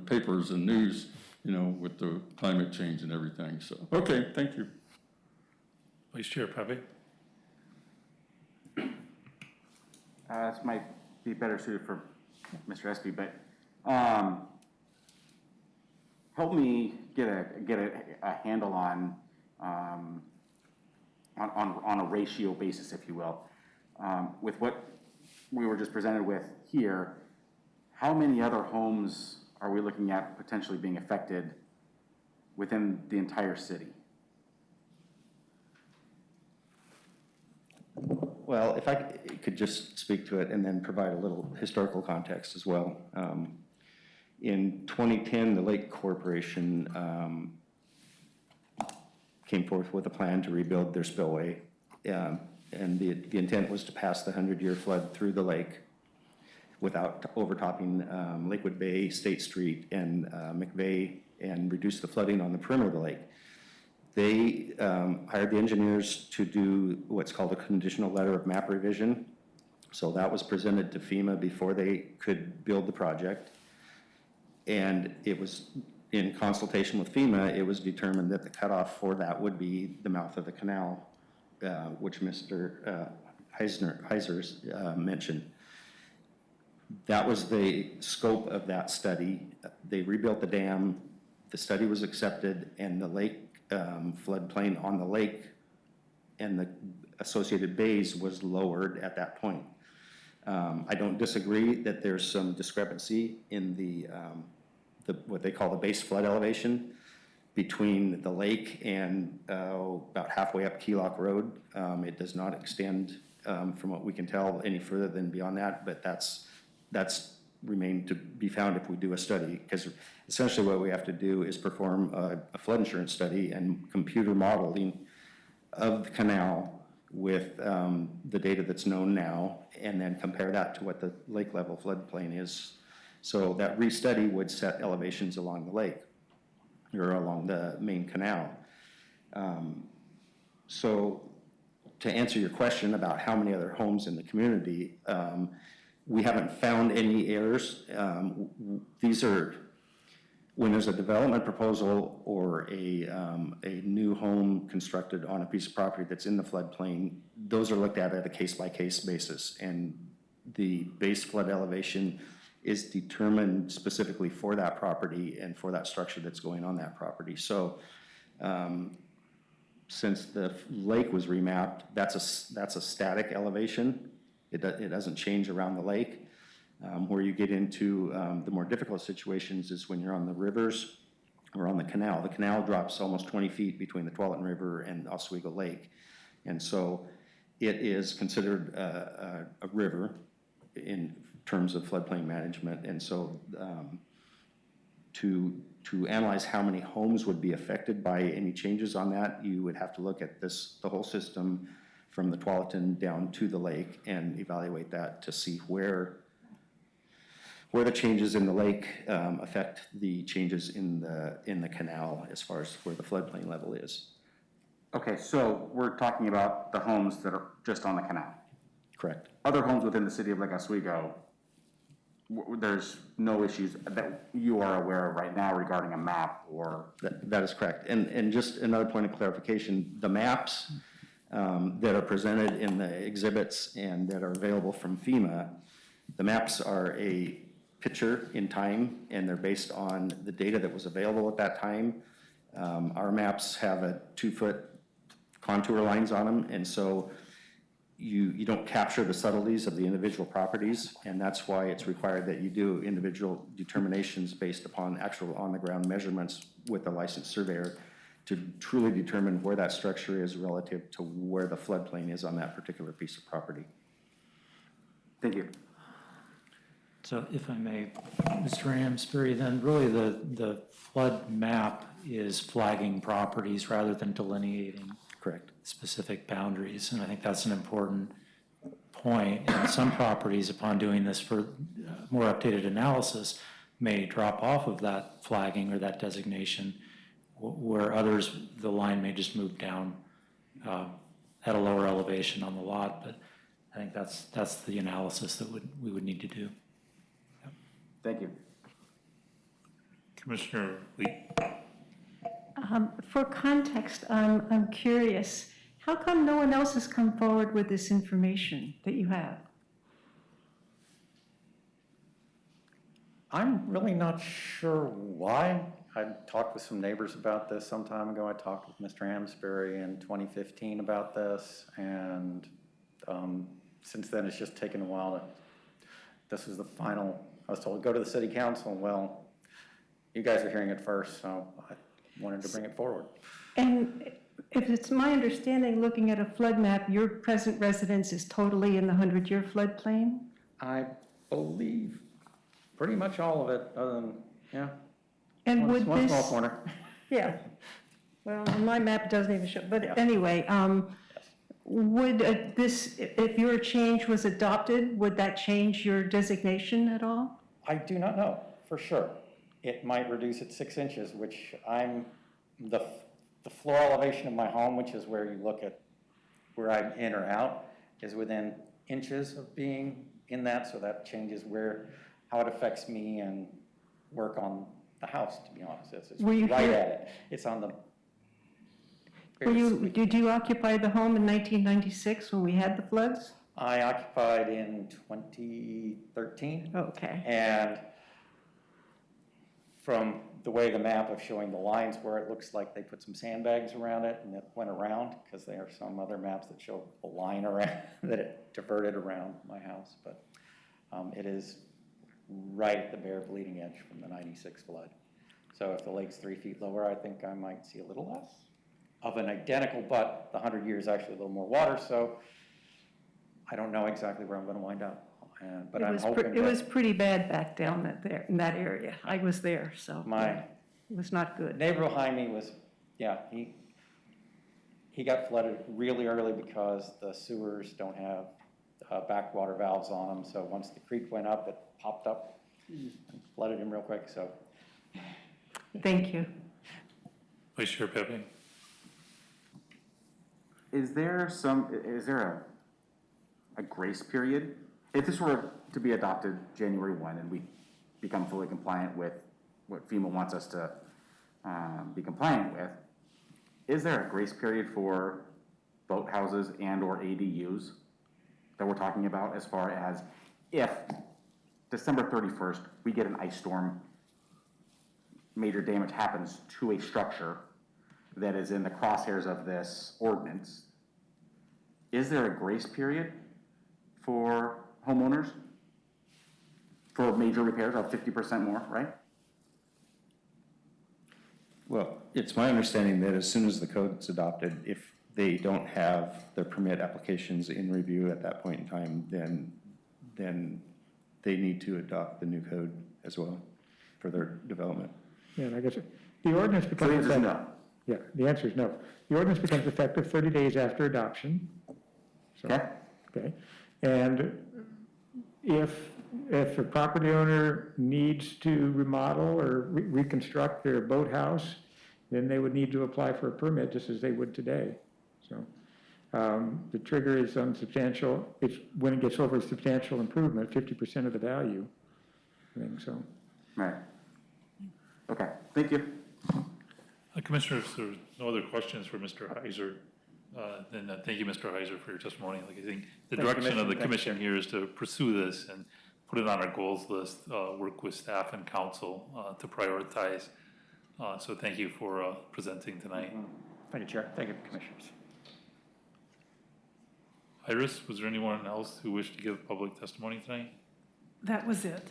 papers and news, with the climate change and everything, so, okay, thank you. Vice Chair Pepe. This might be better suited for Mr. Espe, but help me get a handle on a ratio basis, if you will. With what we were just presented with here, how many other homes are we looking at potentially being affected within the entire city? Well, if I could just speak to it and then provide a little historical context as well. In 2010, the Lake Corporation came forth with a plan to rebuild their spillway. And the intent was to pass the 100-year flood through the lake without overtopping Lakewood Bay, State Street, and McVeigh, and reduce the flooding on the perimeter of the lake. They hired the engineers to do what's called a conditional letter of map revision. So that was presented to FEMA before they could build the project. And it was in consultation with FEMA, it was determined that the cutoff for that would be the mouth of the canal, which Mr. Heiser's mentioned. That was the scope of that study. They rebuilt the dam, the study was accepted, and the lake floodplain on the lake and the associated bays was lowered at that point. I don't disagree that there's some discrepancy in the what they call the base flood elevation between the lake and about halfway up Keylock Road. It does not extend, from what we can tell, any further than beyond that, but that's remained to be found if we do a study, because essentially what we have to do is perform a flood insurance study and computer modeling of the canal with the data that's known now, and then compare that to what the lake level floodplain is. So that restudy would set elevations along the lake or along the main canal. So to answer your question about how many other homes in the community, we haven't found any errors. These are when there's a development proposal or a new home constructed on a piece of property that's in the floodplain, those are looked at a case-by-case basis. And the base flood elevation is determined specifically for that property and for that structure that's going on that property. So since the lake was remapped, that's a static elevation. It doesn't change around the lake. Where you get into the more difficult situations is when you're on the rivers or on the canal. The canal drops almost 20 feet between the Tualatin River and Oswego Lake. And so it is considered a river in terms of floodplain management. And so to analyze how many homes would be affected by any changes on that, you would have to look at the whole system from the Tualatin down to the lake and evaluate that to see where the changes in the lake affect the changes in the canal as far as where the floodplain level is. Okay, so we're talking about the homes that are just on the canal. Correct. Other homes within the city of Lake Oswego, there's no issues that you are aware of right now regarding a map or? That is correct. And just another point of clarification, the maps that are presented in the exhibits and that are available from FEMA, the maps are a picture in time, and they're based on the data that was available at that time. Our maps have a 2-foot contour lines on them, and so you don't capture the subtleties of the individual properties, and that's why it's required that you do individual determinations based upon actual on-the-ground measurements with a licensed surveyor to truly determine where that structure is relative to where the floodplain is on that particular piece of property. Thank you. So if I may, Mr. Amsbury, then really the flood map is flagging properties rather than delineating Correct. specific boundaries, and I think that's an important point. And some properties, upon doing this for more updated analysis, may drop off of that flagging or that designation, where others, the line may just move down at a lower elevation on the lot. But I think that's the analysis that we would need to do. Thank you. Commissioner Lee. For context, I'm curious, how come no one else has come forward with this information that you have? I'm really not sure why. I talked with some neighbors about this some time ago. I talked with Mr. Amsbury in 2015 about this, and since then it's just taken a while. This was the final. I was told, go to the city council. Well, you guys are hearing it first, so I wanted to bring it forward. And if it's my understanding, looking at a flood map, your present residence is totally in the 100-year floodplain? I believe pretty much all of it, other than, yeah. And would one this? small corner. Yeah. Well, on my map, it doesn't even show, but anyway, would this, if your change was adopted, would that change your designation at all? I do not know for sure. It might reduce it 6 inches, which the floor elevation of my home, which is where you look at where I'm in or out, is within inches of being in that, so that changes how it affects me and work on the house, to be honest. It's right at it. It's on the. Did you occupy the home in 1996 when we had the floods? I occupied in 2013. Okay. And from the way the map of showing the lines where it looks like they put some sandbags around it and it went around, because there are some other maps that show a line around that it diverted around my house, but it is right at the bare bleeding edge from the 96 flood. So if the lake's 3 feet lower, I think I might see a little less of an identical, but the 100 years actually a little more water, so I don't know exactly where I'm going to wind up. But I'm hoping it was pretty bad back down in that area. I was there, so it was not good. Neighbor behind me was, yeah, he got flooded really early because the sewers don't have backwater valves on them. So once the creek went up, it popped up and flooded him real quick. So thank you. Vice Chair Pepe. Is there a grace period? If this were to be adopted January 1 and we become fully compliant with what FEMA wants us to be compliant with, is there a grace period for boathouses and/or ADUs that we're talking about, as far as if December 31st, we get an ice storm, major damage happens to a structure that is in the crosshairs of this ordinance, is there a grace period for homeowners for major repairs of 50% more, right? Well, it's my understanding that as soon as the code's adopted, if they don't have their permit applications in review at that point in time, then they need to adopt the new code as well for their development. Yeah, and I guess the ordinance becomes The answer is effective. no. Yeah, the answer is no. The ordinance becomes effective 30 days after adoption. So, Okay. okay. And if a property owner needs to remodel or reconstruct their boathouse, then they would need to apply for a permit just as they would today. So the trigger is unsubstantial. It's when it gets over a substantial improvement, 50% of the value. I think so. Right. Okay, thank you. Commissioners, there's no other questions for Mr. Heiser. Then thank you, Mr. Heiser, for your testimony. Like, I think the direction of the commission here is to pursue this and put it on our goals list, work with staff and council to prioritize. So thank you for presenting tonight. Thank you, Chair. Thank you, Commissioners. Iris, was there anyone else who wished to give public testimony tonight? That was it.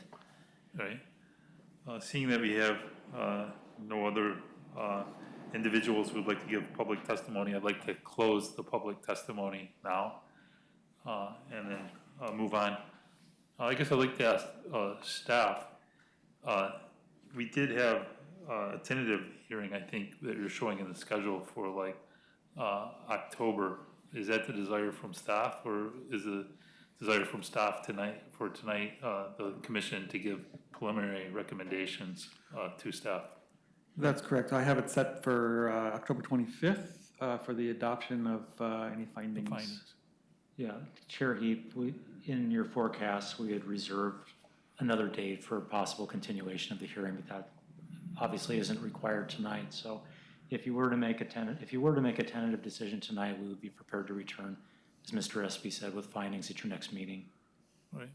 Right. Seeing that we have no other individuals who would like to give public testimony, I'd like to close the public testimony now and then move on. I guess I'd like to ask staff, we did have a tentative hearing, I think, that you're showing in the schedule for like October. Is that the desire from staff, or is the desire from staff tonight, the commission to give preliminary recommendations to staff? That's correct. I have it set for October 25th for the adoption of any findings. Yeah, Chair Heap, in your forecast, we had reserved another date for a possible continuation of the hearing, but that obviously isn't required tonight. So if you were to make a tentative decision tonight, we would be prepared to return, as Mr. Espe said, with findings at your next meeting. Right.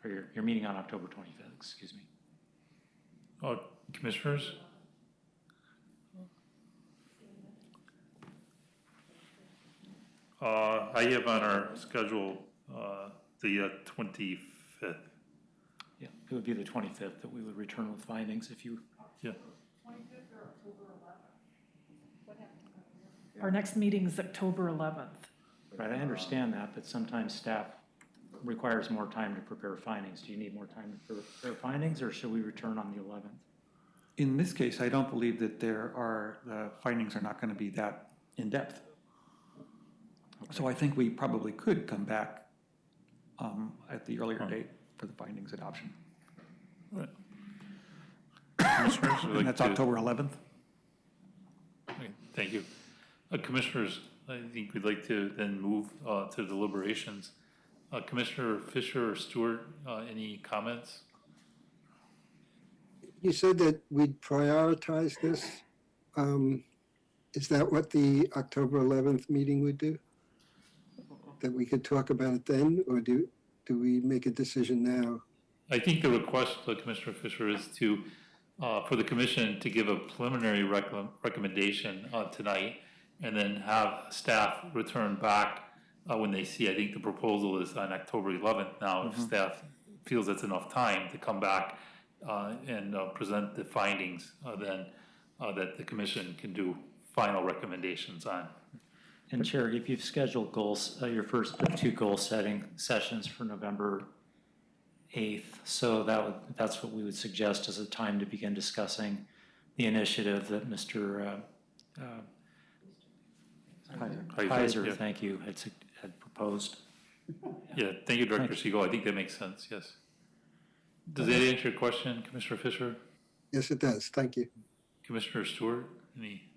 Or your meeting on October 25th, excuse me. Commissioners? I have on our schedule the 25th. Yeah, it would be the 25th that we would return with findings if you. Yeah. Our next meeting is October 11th. Right, I understand that, but sometimes staff requires more time to prepare findings. Do you need more time to prepare findings, or should we return on the 11th? In this case, I don't believe that the findings are not going to be that in-depth. Okay. So I think we probably could come back at the earlier date for the findings adoption. Right. Commissioners, And that's October 11th. Okay, thank you. Commissioners, I think we'd like to then move to deliberations. Commissioner Fisher or Stewart, any comments? You said that we'd prioritize this. Is that what the October 11th meeting would do? That we could talk about it then, or do we make a decision now? I think the request, Commissioner Fisher, is to for the commission to give a preliminary recommendation tonight, and then have staff return back when they see. I think the proposal is on October 11th now. If staff feels it's enough time to come back and present the findings, then that the commission can do final recommendations on. And Chair, if you've scheduled goals, your first two goal setting sessions for November 8th, so that's what we would suggest as a time to begin discussing the initiative that Mr. Heiser, yeah. thank you, had proposed. Yeah, thank you, Director Siegel. I think that makes sense, yes. Does that answer your question, Commissioner Fisher? Yes, it does. Thank you. Commissioner Stewart, any?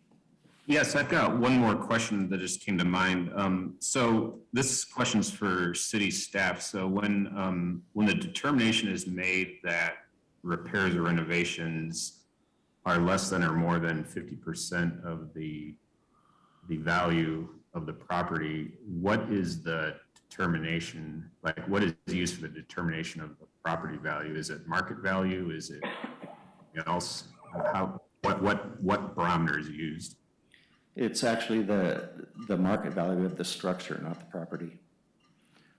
Yes, I've got one more question that just came to mind. So this question's for city staff. So when the determination is made that repairs or renovations are less than or more than 50% of the value of the property, what is the determination, like what is used for the determination of the property value? Is it market value? Is it else? What barometer is used? It's actually the market value of the structure, not the property.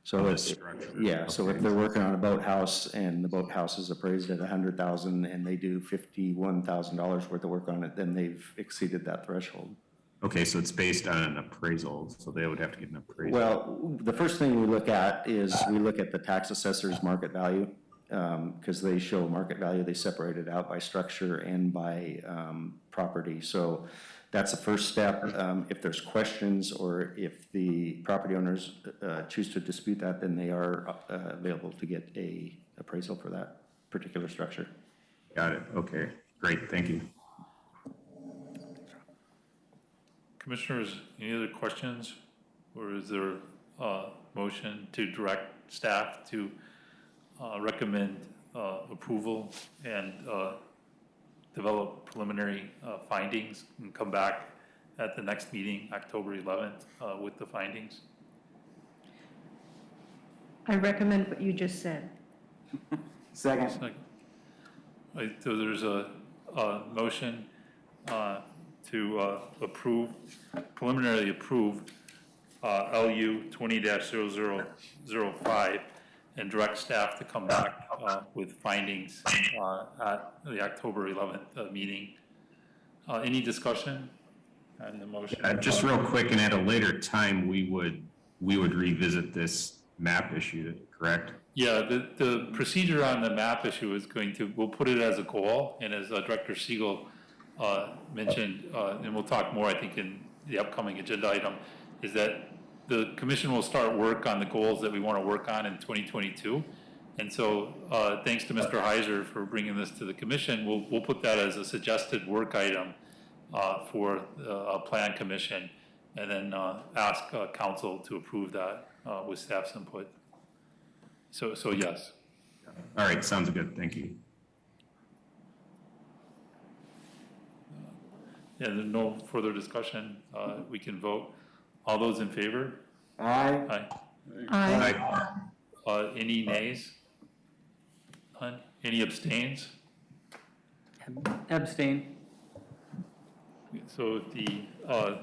So The it's, structure. yeah, so if they're working on a boathouse and the boathouse is appraised at $100,000 and they do $51,000 worth of work on it, then they've exceeded that threshold. Okay, so it's based on an appraisal, so they would have to get an appraisal. Well, the first thing we look at is we look at the tax assessor's market value, because they show market value, they separate it out by structure and by property. So that's the first step. If there's questions or if the property owners choose to dispute that, then they are available to get a appraisal for that particular structure. Got it, okay, great, thank you. Commissioners, any other questions? Or is there a motion to direct staff to recommend approval and develop preliminary findings and come back at the next meeting, October 11th, with the findings? I recommend what you just said. Second. So there's a motion to approve, preliminarily approve LU 20-0005 and direct staff to come back with findings at the October 11th meeting. Any discussion on the motion? Just real quick, and at a later time, we would revisit this map issue, correct? Yeah, the procedure on the map issue is we'll put it as a goal, and as Director Siegel mentioned, and we'll talk more, I think, in the upcoming agenda item, is that the commission will start work on the goals that we want to work on in 2022. And so thanks to Mr. Heiser for bringing this to the commission, we'll put that as a suggested work item for a plan commission, and then ask council to approve that with staff's input. So yes. All right, sounds good, thank you. Yeah, there's no further discussion. We can vote. All those in favor? Aye. Aye. Any nays? None? Any abstains? Abstain. So the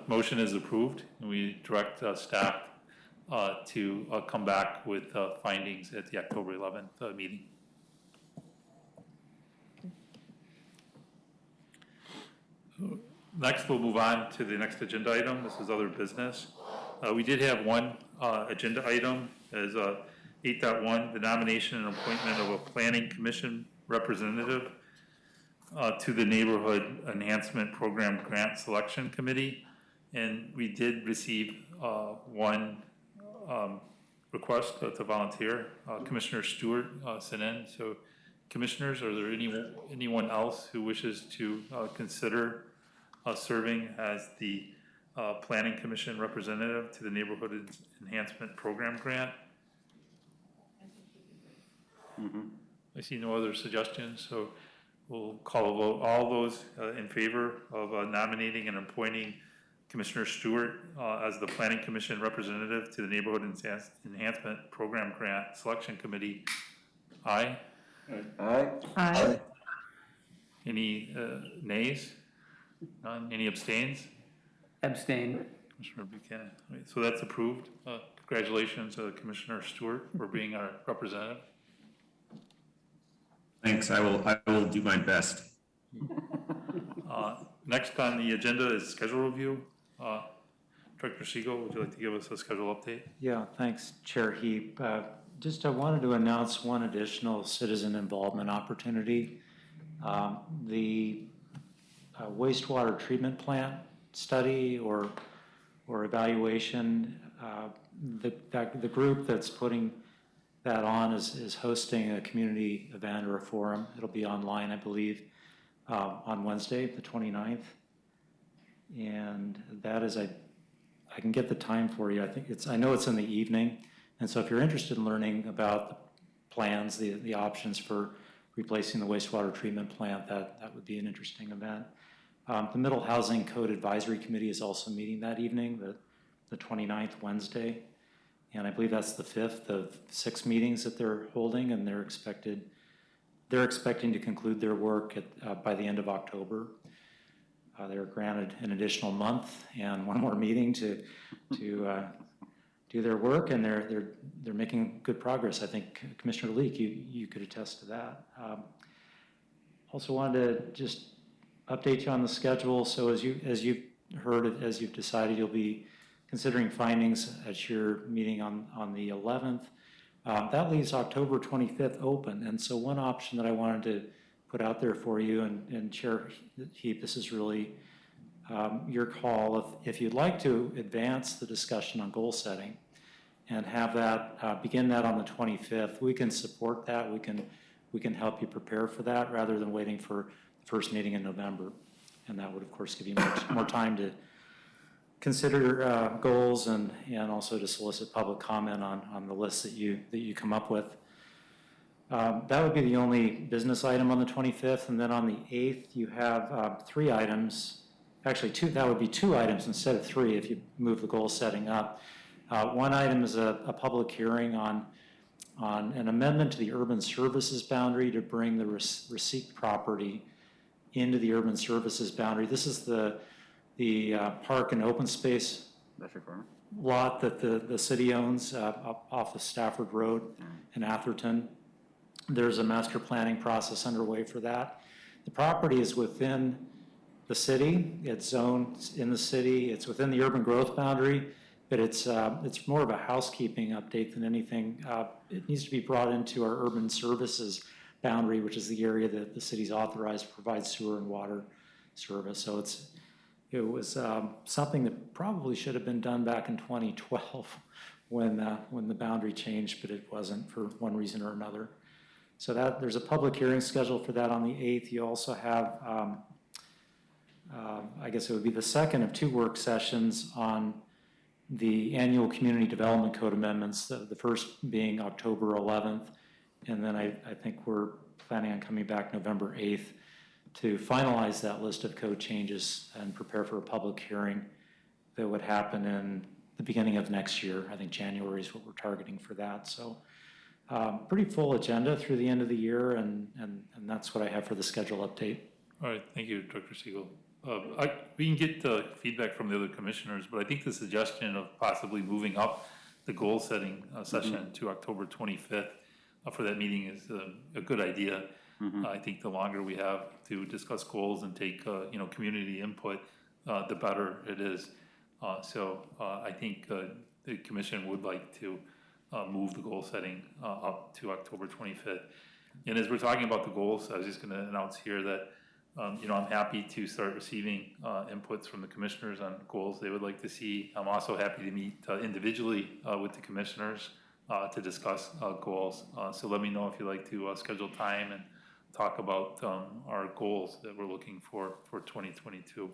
motion is approved, and we direct staff to come back with findings at the October 11th meeting. Next, we'll move on to the next agenda item. This is other business. We did have one agenda item as 8.1, the nomination and appointment of a planning commission representative to the Neighborhood Enhancement Program Grant Selection Committee. And we did receive one request to volunteer. Commissioner Stewart sent in. So commissioners, are there anyone else who wishes to consider serving as the Planning Commission representative to the Neighborhood Enhancement Program Grant? I see no other suggestions, so we'll call a vote. All those in favor of nominating and appointing Commissioner Stewart as the Planning Commission representative to the Neighborhood Enhancement Program Grant Selection Committee, aye? Aye. Aye. Any nays? None? Any abstains? Abstain. Commissioner Buchanan. All right, so that's approved. Congratulations, Commissioner Stewart, for being our representative. Thanks, I will do my best. Next on the agenda is schedule review. Director Siegel, would you like to give us a schedule update? Yeah, thanks, Chair Heap. Just I wanted to announce one additional citizen involvement opportunity. The wastewater treatment plant study or evaluation, the group that's putting that on is hosting a community event or a forum. It'll be online, I believe, on Wednesday, the 29th. And that is, I can get the time for you. I know it's in the evening. And so if you're interested in learning about the plans, the options for replacing the wastewater treatment plant. That would be an interesting event. The Middle Housing Code Advisory Committee is also meeting that evening, the 29th, Wednesday. And I believe that's the 5th of 6 meetings that they're holding, and they're expecting to conclude their work by the end of October. They're granted an additional month and one more meeting to do their work, and they're making good progress. I think Commissioner Leek, you could attest to that. Also wanted to just update you on the schedule. So as you've heard, as you've decided, you'll be considering findings at your meeting on the 11th. That leaves October 25th open. And so one option that I wanted to put out there for you, and Chair Heap, this is really your call. If you'd like to advance the discussion on goal setting and have that, begin that on the 25th, we can support that. We can help you prepare for that rather than waiting for the first meeting in November. And that would, of course, give you more time to consider goals and also to solicit public comment on the list that you come up with. That would be the only business item on the 25th, and then on the 8th you have 3 items. Actually, that would be 2 items instead of 3 if you move the goal setting up. One item is a public hearing on an amendment to the urban services boundary to bring the Receipt property into the urban services boundary. This is the park and open space lot that the city owns off of Stafford Road in Atherton. There's a master planning process underway for that. The property is within the city. It's zoned in the city. It's within the urban growth boundary, but it's more of a housekeeping update than anything. It needs to be brought into our urban services boundary, which is the area that the city's authorized to provide sewer and water service. So it was something that probably should have been done back in 2012 when the boundary changed, but it wasn't for one reason or another. So there's a public hearing scheduled for that on the 8th. You also have, I guess it would be the second of 2 work sessions on the annual Community Development Code amendments, the first being October 11th, and then I think we're planning on coming back November 8th to finalize that list of code changes and prepare for a public hearing that would happen in the beginning of next year. I think January is what we're targeting for that. So pretty full agenda through the end of the year, and that's what I have for the schedule update. All right, thank you, Director Siegel. We can get the feedback from the other commissioners, but I think the suggestion of possibly moving up the goal setting session to October 25th for that meeting is a good idea. I think the longer we have to discuss goals and take community input, the better it is. So I think the commission would like to move the goal setting up to October 25th. And as we're talking about the goals, I was just going to announce here that I'm happy to start receiving inputs from the commissioners on goals they would like to see. I'm also happy to meet individually with the commissioners to discuss goals. So let me know if you'd like to schedule time and talk about our goals that we're looking for 2022.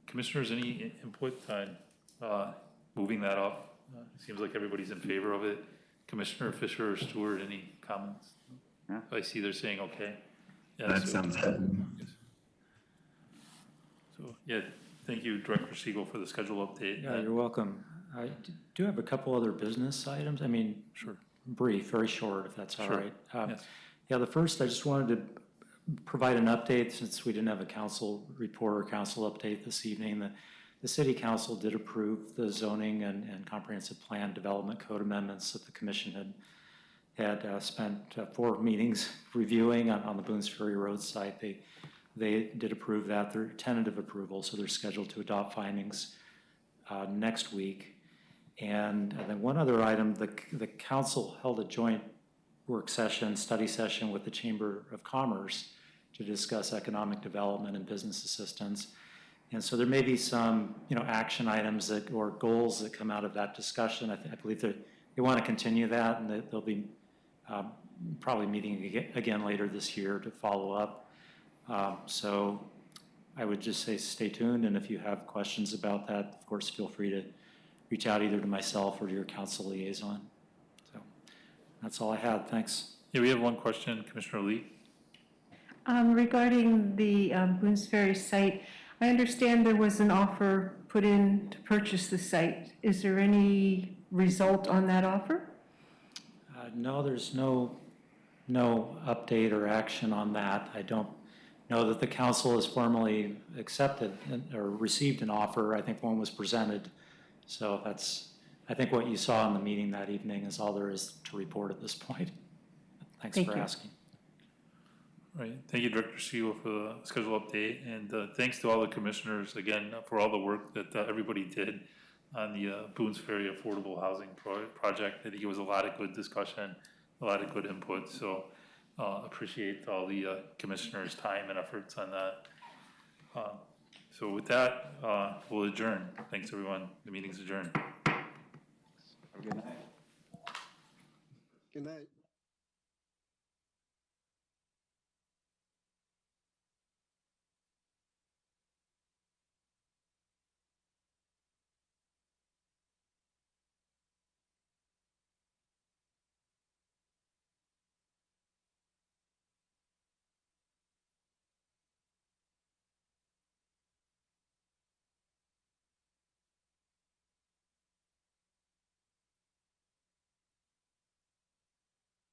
Commissioners, any input on moving that up? Seems like everybody's in favor of it. Commissioner Fisher or Stewart, any comments? Yeah. I see they're saying okay. Yeah, That sounds good. So, yeah, thank you, Director Siegel, for the schedule update. Yeah, you're welcome. I do have a couple other business items. I mean, Sure. brief, very short, if that's all Sure. right. Yes. Yeah, the first, I just wanted to provide an update since we didn't have a council report or council update this evening. The city council did approve the zoning and comprehensive plan development code amendments that the commission had spent 4 meetings reviewing on the Boones Ferry Road site. They did approve that. They're tentative approval, so they're scheduled to adopt findings next week. And then one other item, the council held a joint work session, study session with the Chamber of Commerce to discuss economic development and business assistance. And so there may be some, action items or goals that come out of that discussion. I believe that they want to continue that, and they'll be probably meeting again later this year to follow up. So I would just say stay tuned, and if you have questions about that, of course, feel free to reach out either to myself or to your council liaison. So that's all I had. Thanks. Yeah, we have one question, Commissioner Lee. Regarding the Boones Ferry site, I understand there was an offer put in to purchase the site. Is there any result on that offer? No, there's no update or action on that. I don't know that the council has formally accepted or received an offer. I think one was presented. So that's, I think what you saw in the meeting that evening is all there is to report at this point. Thanks Thank for you. asking. Right, thank you, Director Siegel, for the schedule update, and thanks to all the commissioners, again, for all the work that everybody did on the Boones Ferry Affordable Housing Project. I think it was a lot of good discussion, a lot of good input, so appreciate all the commissioners' time and efforts on that. So with that, we'll adjourn. Thanks, everyone. The meeting's adjourned. Good night.